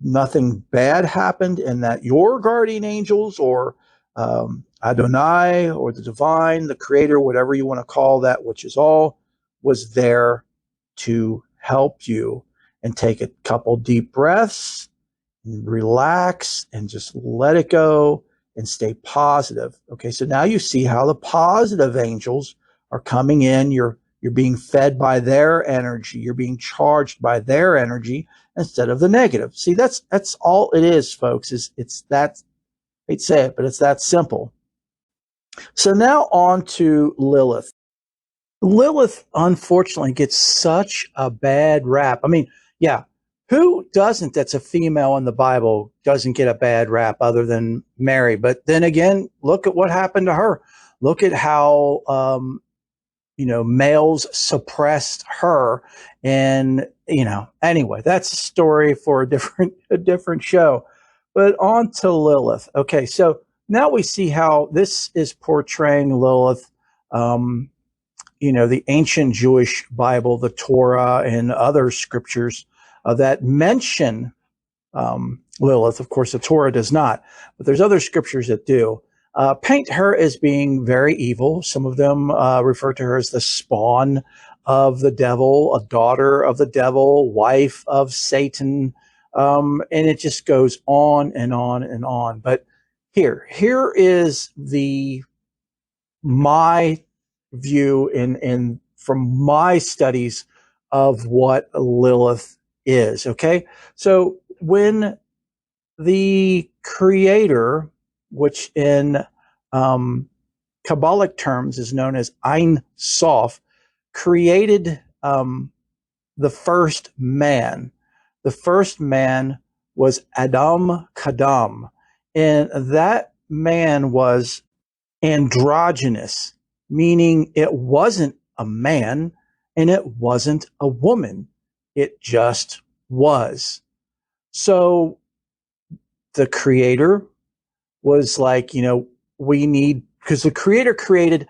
nothing bad happened, and that your guardian angels, or Adonai, or the divine, the creator, whatever you want to call that, which is all, was there to help you. And take a couple deep breaths, and relax, and just let it go, and stay positive. Okay, so now you see how the positive angels are coming in. You're being fed by their energy. You're being charged by their energy instead of the negative. See, that's all it is, folks. It's that, I hate to say it, but it's that simple. So now on to Lilith. Lilith, unfortunately, gets such a bad rap. I mean, yeah, who doesn't, that's a female in the Bible, doesn't get a bad rap other than Mary? But then again, look at what happened to her. Look at how, males suppressed her. And, anyway, that's a story for a different show. But on to Lilith. Okay, so now we see how this is portraying Lilith. The ancient Jewish Bible, the Torah, and other scriptures that mention Lilith. Of course, the Torah does not, but there's other scriptures that do. Paint her as being very evil. Some of them refer to her as the spawn of the devil, a daughter of the devil, wife of Satan, and it just goes on and on and on. But here is my view in from my studies of what Lilith is. Okay, so when the creator, which in Kabbalic terms is known as Ein Sof, created the first man. The first man was Adam Kadam, and that man was androgynous, meaning it wasn't a man and it wasn't a woman. It just was. So the creator was like, we need, because the creator created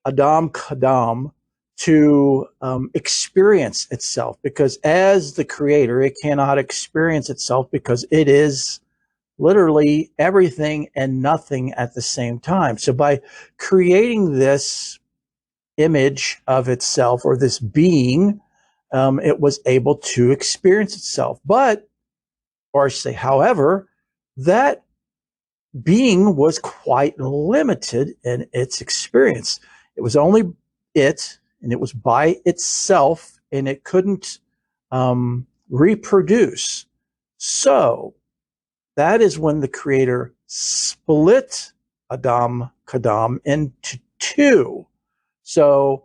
Adam Kadam to experience itself, because as the creator, it cannot experience itself because it is literally everything and nothing at the same time. So by creating this image of itself, or this being, it was able to experience itself. But, or I should say, however, that being was quite limited in its experience. It was only it, and it was by itself, and it couldn't reproduce. So that is when the creator split Adam Kadam into two. So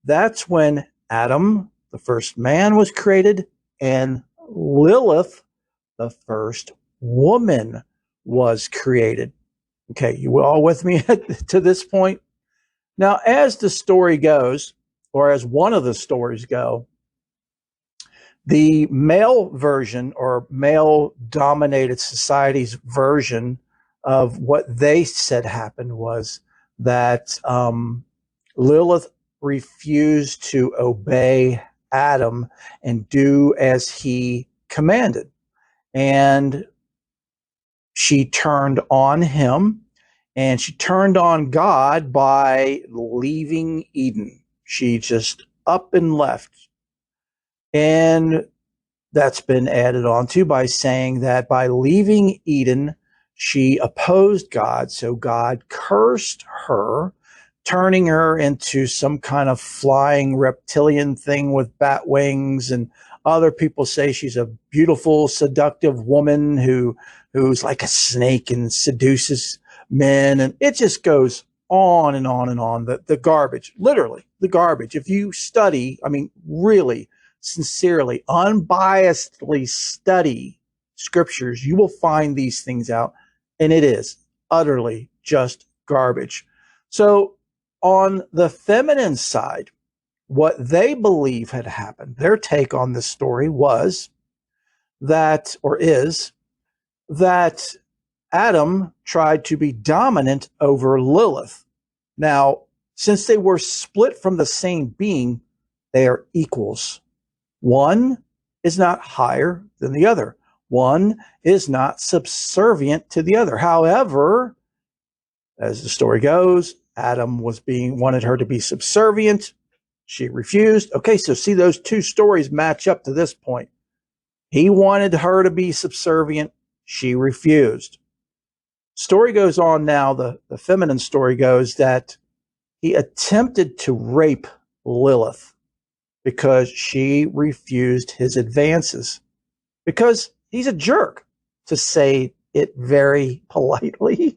that's when Adam, the first man, was created, and Lilith, the first woman, was created. Okay, you all with me to this point? Now, as the story goes, or as one of the stories go, the male version or male dominated society's version of what they said happened was that Lilith refused to obey Adam and do as he commanded. And she turned on him and she turned on God by leaving Eden. She just up and left. And that's been added on to by saying that by leaving Eden, she opposed God. So God cursed her, turning her into some kind of flying reptilian thing with bat wings. And other people say she's a beautiful, seductive woman who's like a snake and seduces men. And it just goes on and on and on. The garbage, literally the garbage. If you study, I mean, really, sincerely, unbiasedly study scriptures, you will find these things out. And it is utterly just garbage. So on the feminine side, what they believe had happened, their take on this story was that, or is, that Adam tried to be dominant over Lilith. Now, since they were split from the same being, they are equals. One is not higher than the other. One is not subservient to the other. However, as the story goes, Adam wanted her to be subservient. She refused. Okay, so see, those two stories match up to this point. He wanted her to be subservient. She refused. Story goes on now, the feminine story goes that he attempted to rape Lilith because she refused his advances, because he's a jerk, to say it very politely.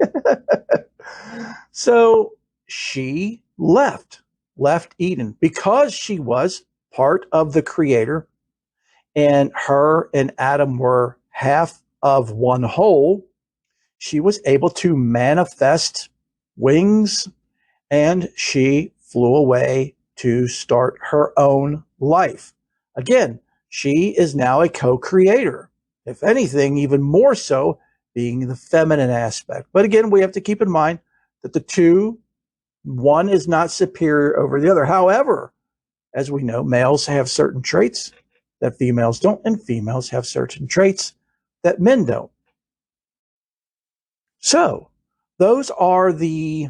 So she left Eden because she was part of the Creator, and her and Adam were half of one whole. She was able to manifest wings, and she flew away to start her own life. Again, she is now a co-creator. If anything, even more so, being the feminine aspect. But again, we have to keep in mind that the two, one is not superior over the other. However, as we know, males have certain traits that females don't, and females have certain traits that men don't. So, those are the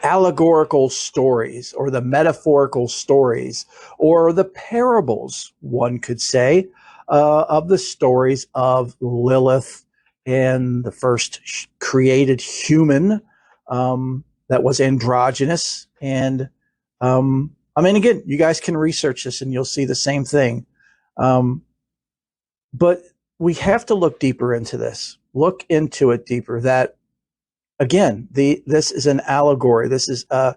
allegorical stories, or the metaphorical stories, or the parables, one could say, of the stories of Lilith and the first created human that was androgynous. And I mean, again, you guys can research this and you'll see the same thing. But we have to look deeper into this, look into it deeper, that again, this is an allegory. This is a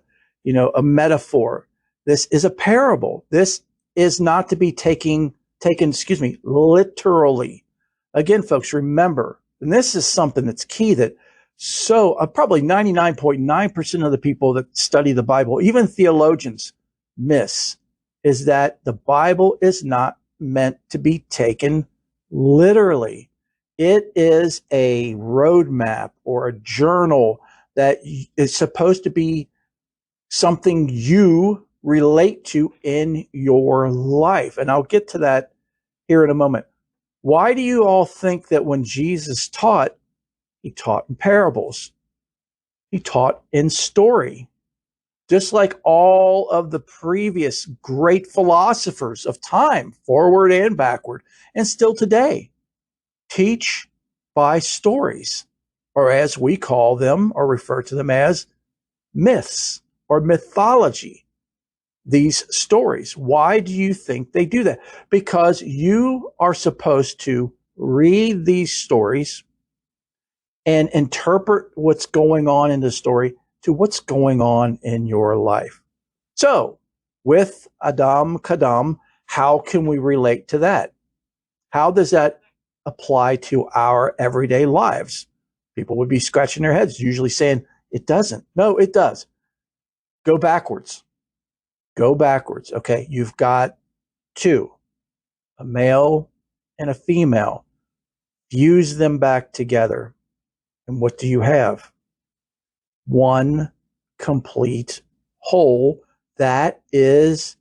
metaphor. This is a parable. This is not to be taken, literally. Again, folks, remember, and this is something that's key, that probably 99.9% of the people that study the Bible, even theologians, miss, is that the Bible is not meant to be taken literally. It is a roadmap or a journal that is supposed to be something you relate to in your life. And I'll get to that here in a moment. Why do you all think that when Jesus taught, he taught in parables? He taught in story. Just like all of the previous great philosophers of time, forward and backward, and still today, teach by stories, or as we call them or refer to them as myths or mythology. These stories. Why do you think they do that? Because you are supposed to read these stories and interpret what's going on in the story to what's going on in your life. So, with Adam Kadam, how can we relate to that? How does that apply to our everyday lives? People would be scratching their heads, usually saying, it doesn't. No, it does. Go backwards. Go backwards. Okay, you've got two, a male and a female. Fuse them back together. And what do you have? One complete whole that is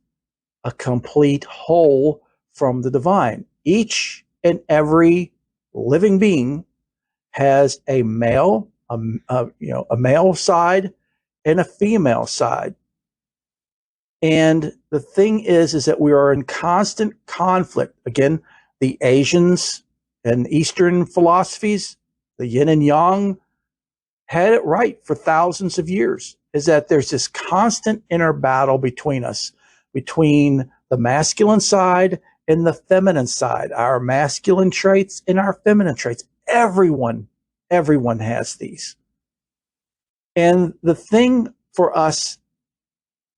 a complete whole from the divine. Each and every living being has a male, a male side and a female side. And the thing is that we are in constant conflict. Again, the Asians and Eastern philosophies, the yin and yang, had it right for thousands of years, is that there's this constant inner battle between us, between the masculine side and the feminine side, our masculine traits and our feminine traits. Everyone has these. And the thing for us,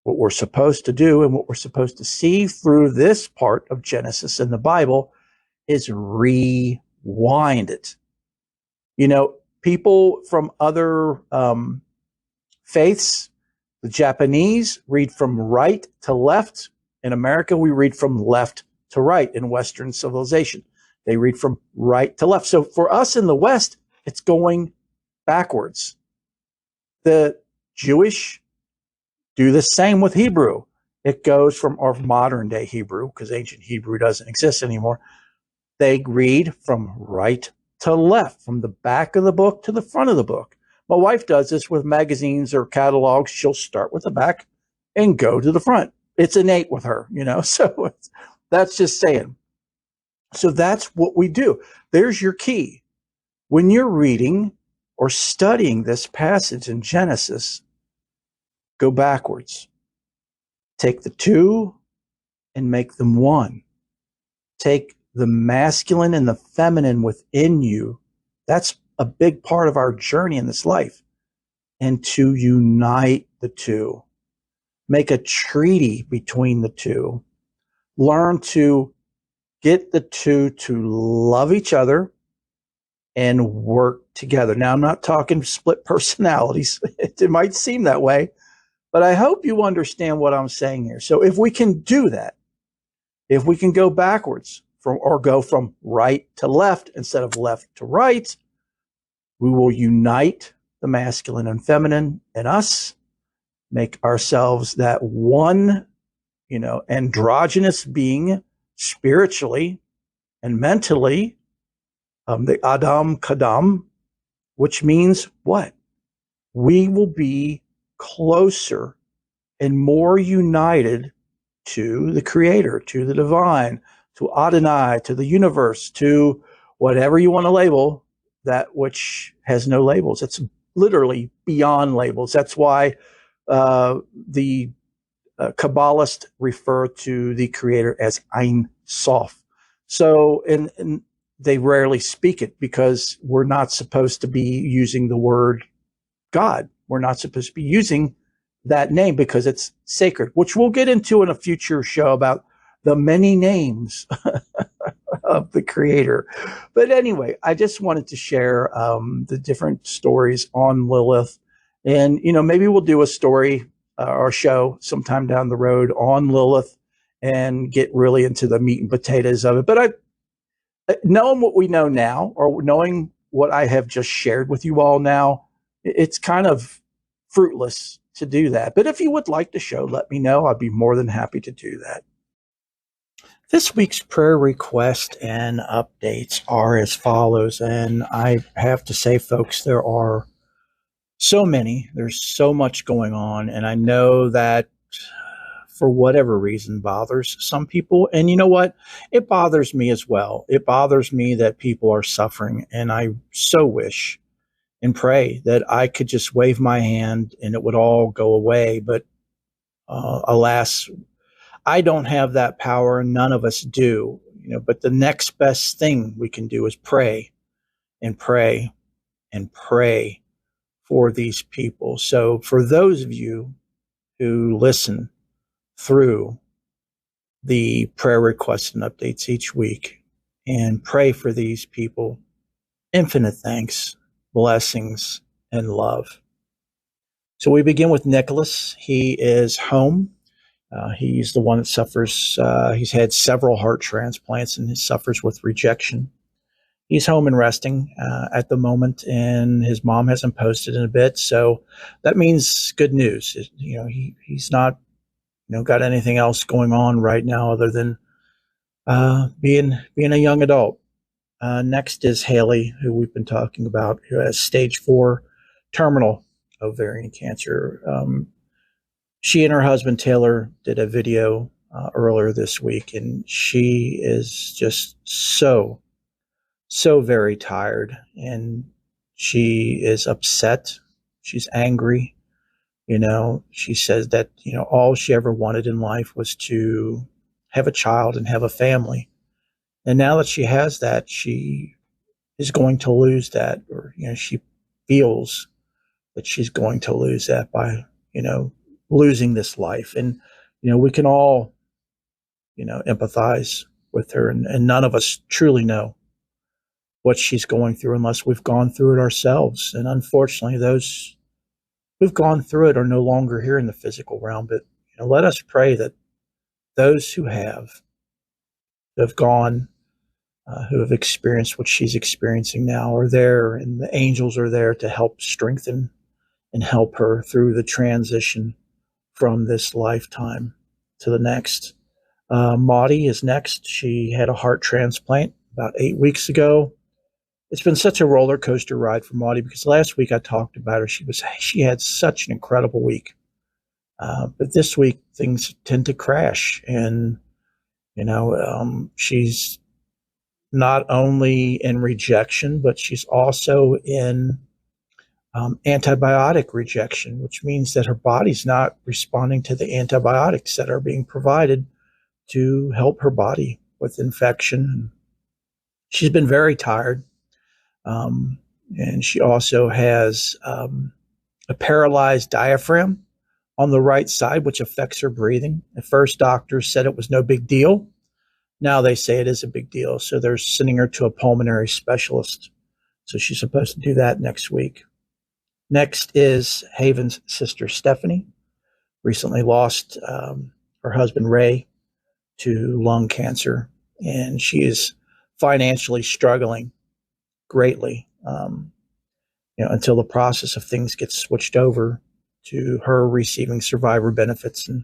what we're supposed to do and what we're supposed to see through this part of Genesis in the Bible is rewind it. You know, people from other faiths, the Japanese read from right to left. In America, we read from left to right in Western civilization. They read from right to left. So for us in the West, it's going backwards. The Jewish do the same with Hebrew. It goes from, or modern day Hebrew, because ancient Hebrew doesn't exist anymore. They read from right to left, from the back of the book to the front of the book. My wife does this with magazines or catalogs. She'll start with the back and go to the front. It's innate with her, you know, so that's just saying. So that's what we do. There's your key. When you're reading or studying this passage in Genesis, go backwards. Take the two and make them one. Take the masculine and the feminine within you. That's a big part of our journey in this life. And to unite the two. Make a treaty between the two. Learn to get the two to love each other and work together. Now, I'm not talking split personalities. It might seem that way, but I hope you understand what I'm saying here. So if we can do that, if we can go backwards or go from right to left instead of left to right, we will unite the masculine and feminine in us, make ourselves that one, androgynous being spiritually and mentally, the Adam Kadam, which means what? We will be closer and more united to the Creator, to the divine, to Adonai, to the universe, to whatever you want to label, that which has no labels. It's literally beyond labels. That's why the Kabbalists refer to the Creator as Ein Sof. So, and they rarely speak it because we're not supposed to be using the word God. We're not supposed to be using that name because it's sacred, which we'll get into in a future show about the many names of the Creator. But anyway, I just wanted to share the different stories on Lilith. And, maybe we'll do a story or show sometime down the road on Lilith and get really into the meat and potatoes of it. But knowing what we know now, or knowing what I have just shared with you all now, it's kind of fruitless to do that. But if you would like the show, let me know. I'd be more than happy to do that. This week's prayer request and updates are as follows. And I have to say, folks, there are so many. There's so much going on. And I know that for whatever reason bothers some people. And you know what? It bothers me as well. It bothers me that people are suffering. And I so wish and pray that I could just wave my hand and it would all go away. But alas, I don't have that power. None of us do. But the next best thing we can do is pray and pray and pray for these people. So for those of you who listen through the prayer requests and updates each week and pray for these people, infinite thanks. blessings, and love. So we begin with Nicholas. He is home. He's the one that suffers. He's had several heart transplants and he suffers with rejection. He's home and resting at the moment, and his mom hasn't posted in a bit, so that means good news. He's not got anything else going on right now other than being a young adult. Next is Haley, who we've been talking about, who has stage 4 terminal ovarian cancer. She and her husband Taylor did a video earlier this week, and she is just so very tired, and she is upset. She's angry. She says that, all she ever wanted in life was to have a child and have a family. And now that she has that, she is going to lose that, or, she feels that she's going to lose that by, losing this life. And, we can all, empathize with her, and none of us truly know what she's going through unless we've gone through it ourselves. And unfortunately, those who've gone through it are no longer here in the physical realm. But let us pray that those who have gone, who have experienced what she's experiencing now, are there, and the angels are there to help strengthen and help her through the transition from this lifetime to the next. Maudie is next. She had a heart transplant about 8 weeks ago. It's been such a roller coaster ride for Maudie, because last week I talked about her. She had such an incredible week. But this week things tend to crash, and, she's not only in rejection, but she's also in antibiotic rejection, which means that her body's not responding to the antibiotics that are being provided to help her body with infection. She's been very tired. And she also has a paralyzed diaphragm on the right side, which affects her breathing. At first, doctors said it was no big deal. Now they say it is a big deal. So they're sending her to a pulmonary specialist. So she's supposed to do that next week. Next is Haven's sister, Stephanie. Recently lost her husband, Ray, to lung cancer. And she is financially struggling greatly, until the process of things gets switched over to her receiving survivor benefits and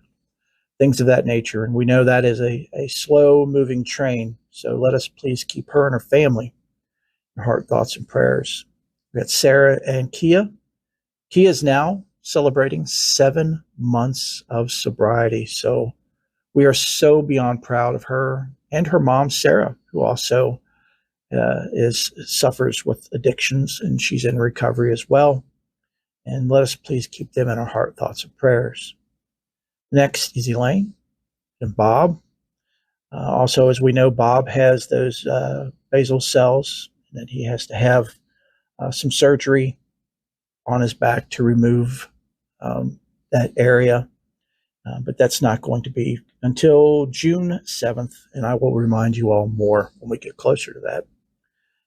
things of that nature. And we know that is a slow moving train. So let us please keep her and her family in heart, thoughts, and prayers. We got Sarah and Kia. Kia is now celebrating 7 months of sobriety. So we are so beyond proud of her and her mom, Sarah, who also suffers with addictions, and she's in recovery as well. And let us please keep them in our heart, thoughts, and prayers. Next is Elaine and Bob. Also, as we know, Bob has those basal cells, and that he has to have some surgery on his back to remove that area. But that's not going to be until June 7th, and I will remind you all more when we get closer to that.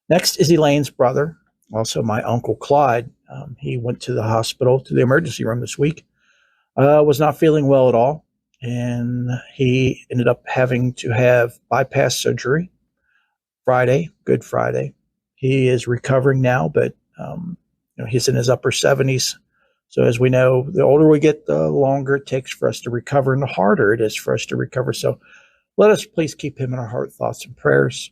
Next is Elaine's brother, also my uncle Clyde. He went to the hospital, to the emergency room this week, was not feeling well at all, and he ended up having to have bypass surgery Good Friday. He is recovering now, but he's in his upper 70s. So as we know, the older we get, the longer it takes for us to recover, and the harder it is for us to recover. So let us please keep him in our heart, thoughts, and prayers.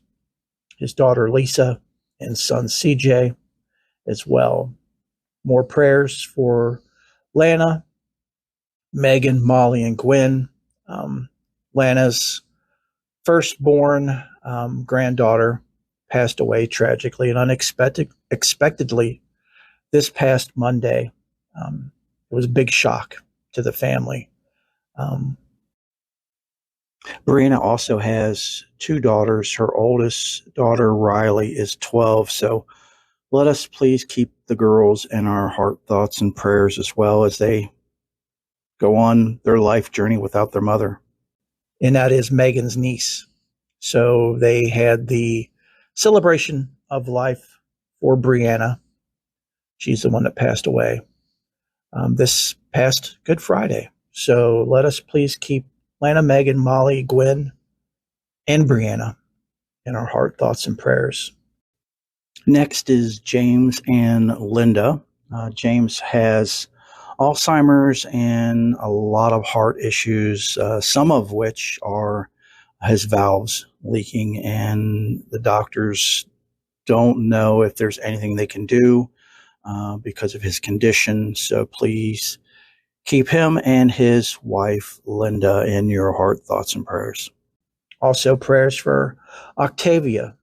His daughter Lisa and son CJ as well. More prayers for Lana, Megan, Molly, and Gwen. Lana's firstborn granddaughter passed away tragically and unexpectedly this past Monday. It was a big shock to the family. Brianna also has 2 daughters. Her oldest daughter, Riley, is 12. So let us please keep the girls in our heart, thoughts, and prayers as well as they go on their life journey without their mother. And that is Megan's niece. So they had the celebration of life for Brianna She's the one that passed away this past Good Friday. So let us please keep Lana, Megan, Molly, Gwen, and Brianna in our heart, thoughts, and prayers. Next is James and Linda. James has Alzheimer's and a lot of heart issues, some of which are his valves leaking, and the doctors don't know if there's anything they can do because of his condition. So please keep him and his wife, Linda, in your heart, thoughts, and prayers. Also, prayers for Octavia,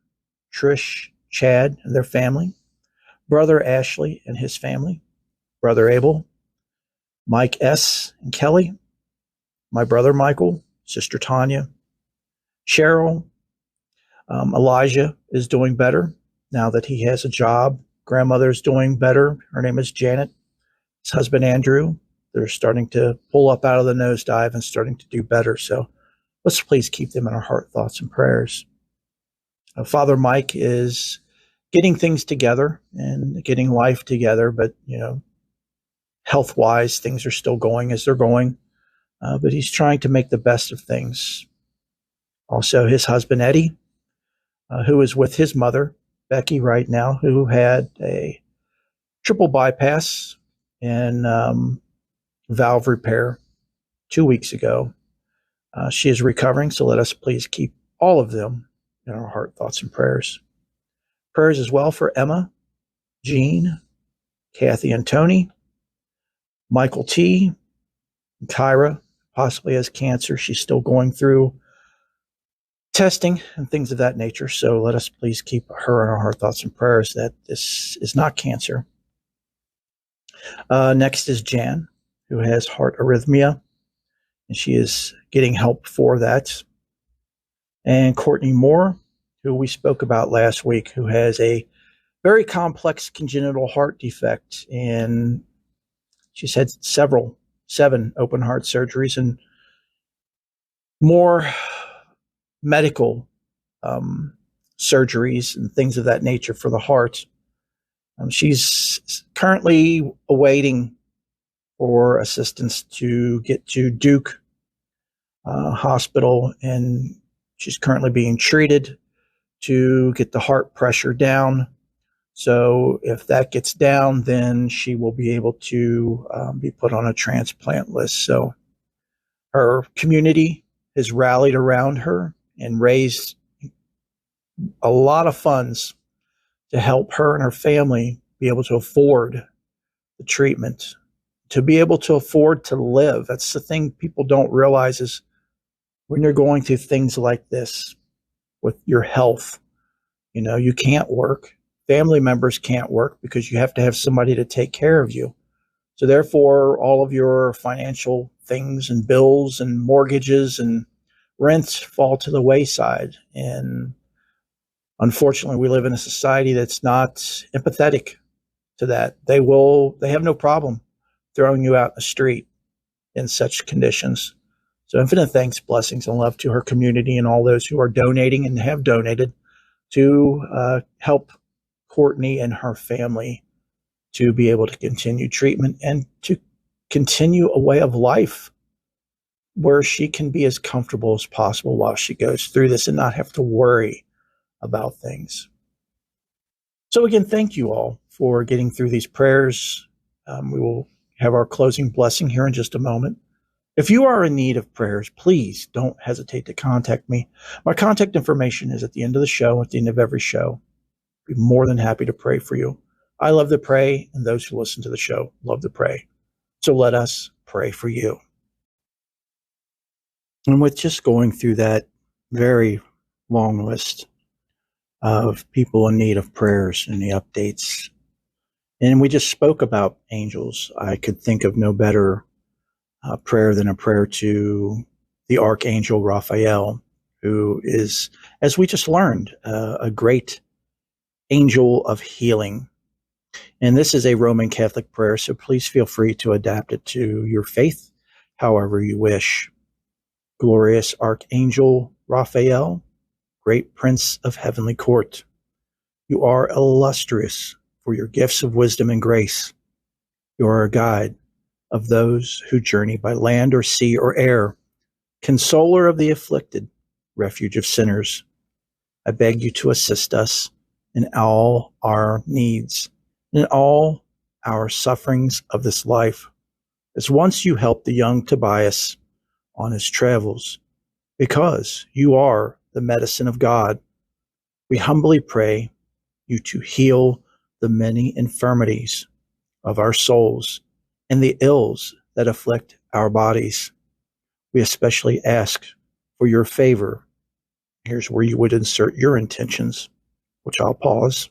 Trish, Chad, and their family, brother Ashley and his family, brother Abel, Mike S. and Kelly, my brother Michael, sister Tanya, Cheryl. Elijah is doing better now that he has a job. Grandmother's doing better. Her name is Janet. His husband Andrew. They're starting to pull up out of the nosedive and starting to do better. So let's please keep them in our heart, thoughts, and prayers. Father Mike is getting things together and getting life together, but health-wise, things are still going as they're going. But he's trying to make the best of things. Also, his husband Eddie, who is with his mother Becky right now, who had a triple bypass and valve repair 2 weeks ago. She is recovering, so let us please keep all of them in our heart, thoughts, and prayers. Prayers as well for Emma, Jean, Kathy and Tony, Michael T, and Kyra possibly has cancer. She's still going through testing and things of that nature. So let us please keep her in our heart, thoughts, and prayers that this is not cancer. Next is Jan, who has heart arrhythmia, and she is getting help for that. And Courtney Moore, who we spoke about last week, who has a very complex congenital heart defect, and she's had 7 open heart surgeries and more medical surgeries and things of that nature for the heart. She's currently awaiting for assistance to get to Duke Hospital, and she's currently being treated to get the heart pressure down. So if that gets down, then she will be able to be put on a transplant list. So her community has rallied around her and raised a lot of funds to help her and her family be able to afford the treatment, to be able to afford to live. That's the thing people don't realize is when you're going through things like this with your health, you can't work. Family members can't work because you have to have somebody to take care of you. So therefore, all of your financial things and bills and mortgages and rents fall to the wayside. And unfortunately, we live in a society that's not empathetic to that. They have no problem throwing you out in the street in such conditions. So infinite thanks, blessings, and love to her community and all those who are donating and have donated to help Courtney and her family to be able to continue treatment and to continue a way of life where she can be as comfortable as possible while she goes through this and not have to worry about things. So again, thank you all for getting through these prayers. We will have our closing blessing here in just a moment. If you are in need of prayers, please don't hesitate to contact me. My contact information is at the end of the show, at the end of every show. I'd be more than happy to pray for you. I love to pray, and those who listen to the show love to pray. So let us pray for you. And with just going through that very long list of people in need of prayers and the updates, and we just spoke about angels, I could think of no better prayer than a prayer to the Archangel Raphael, who is, as we just learned, a great angel of healing. And this is a Roman Catholic prayer, so please feel free to adapt it to your faith however you wish. Glorious Archangel Raphael, great Prince of Heavenly Court, you are illustrious for your gifts of wisdom and grace. You are a guide of those who journey by land or sea or air, consoler of the afflicted, refuge of sinners. I beg you to assist us in all our needs, in all our sufferings of this life, as once you helped the young Tobias on his travels, because you are the medicine of God. We humbly pray you to heal the many infirmities of our souls and the ills that afflict our bodies. We especially ask for your favor. Here's where you would insert your intentions, which I'll pause.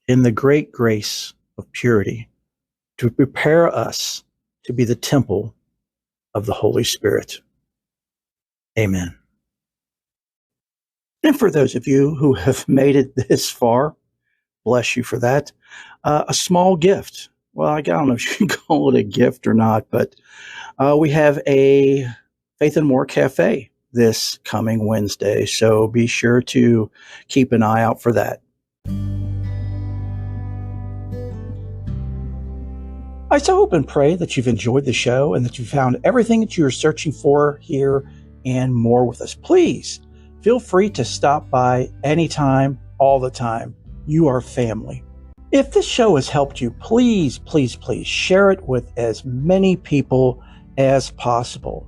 In the great grace of purity, to prepare us to be the temple of the Holy Spirit. Amen. And for those of you who have made it this far, bless you for that. A small gift. Well, I don't know if you can call it a gift or not, but we have a Faith and More Cafe this coming Wednesday, so be sure to keep an eye out for that. I so hope and pray that you've enjoyed the show and that you found everything that you're searching for here and more with us. Please feel free to stop by anytime, all the time. You are family. If this show has helped you, please, please, please share it with as many people as possible.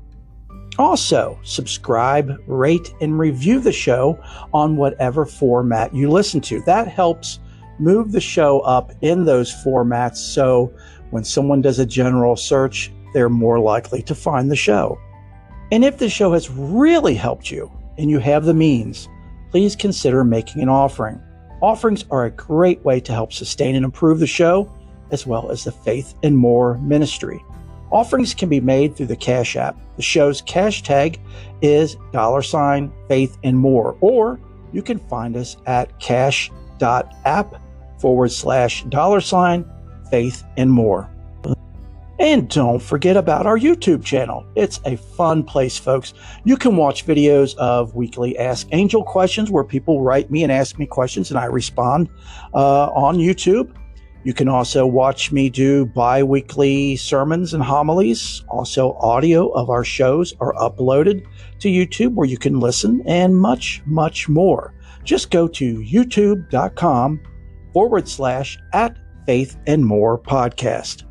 Also, subscribe, rate, and review the show on whatever format you listen to. That helps move the show up in those formats, so when someone does a general search, they're more likely to find the show. And if the show has really helped you and you have the means, please consider making an offering. Offerings are a great way to help sustain and improve the show, as well as the Faith and More ministry. Offerings can be made through the Cash App. The show's cash tag is $Faith and More, or you can find us at cash.app/$Faith and More. And don't forget about our YouTube channel. It's a fun place, folks. You can watch videos of weekly Ask Angel questions where people write me and ask me questions and I respond on YouTube. You can also watch me do bi-weekly sermons and homilies. Also, audio of our shows are uploaded to YouTube where you can listen, and much, much more. Just go to youtube.com/@Faith and More podcast.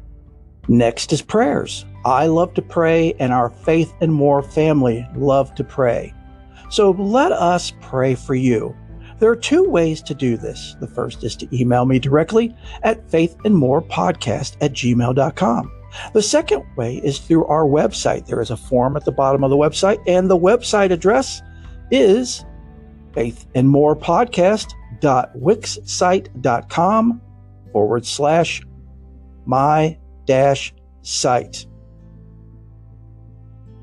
Next is prayers. I love to pray, and our Faith and More family love to pray. So let us pray for you. There are two ways to do this. The first is to email me directly at faithandmorepodcast@gmail.com. The second way is through our website. There is a form at the bottom of the website, and the website address is faithandmorepodcast.wixsite.com/my-site.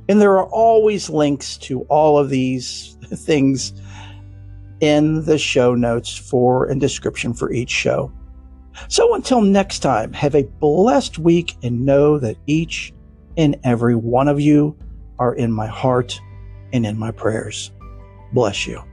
And there are always links to all of these things in the show notes for and description for each show. So until next time, have a blessed week and know that each and every one of you are in my heart and in my prayers. Bless you.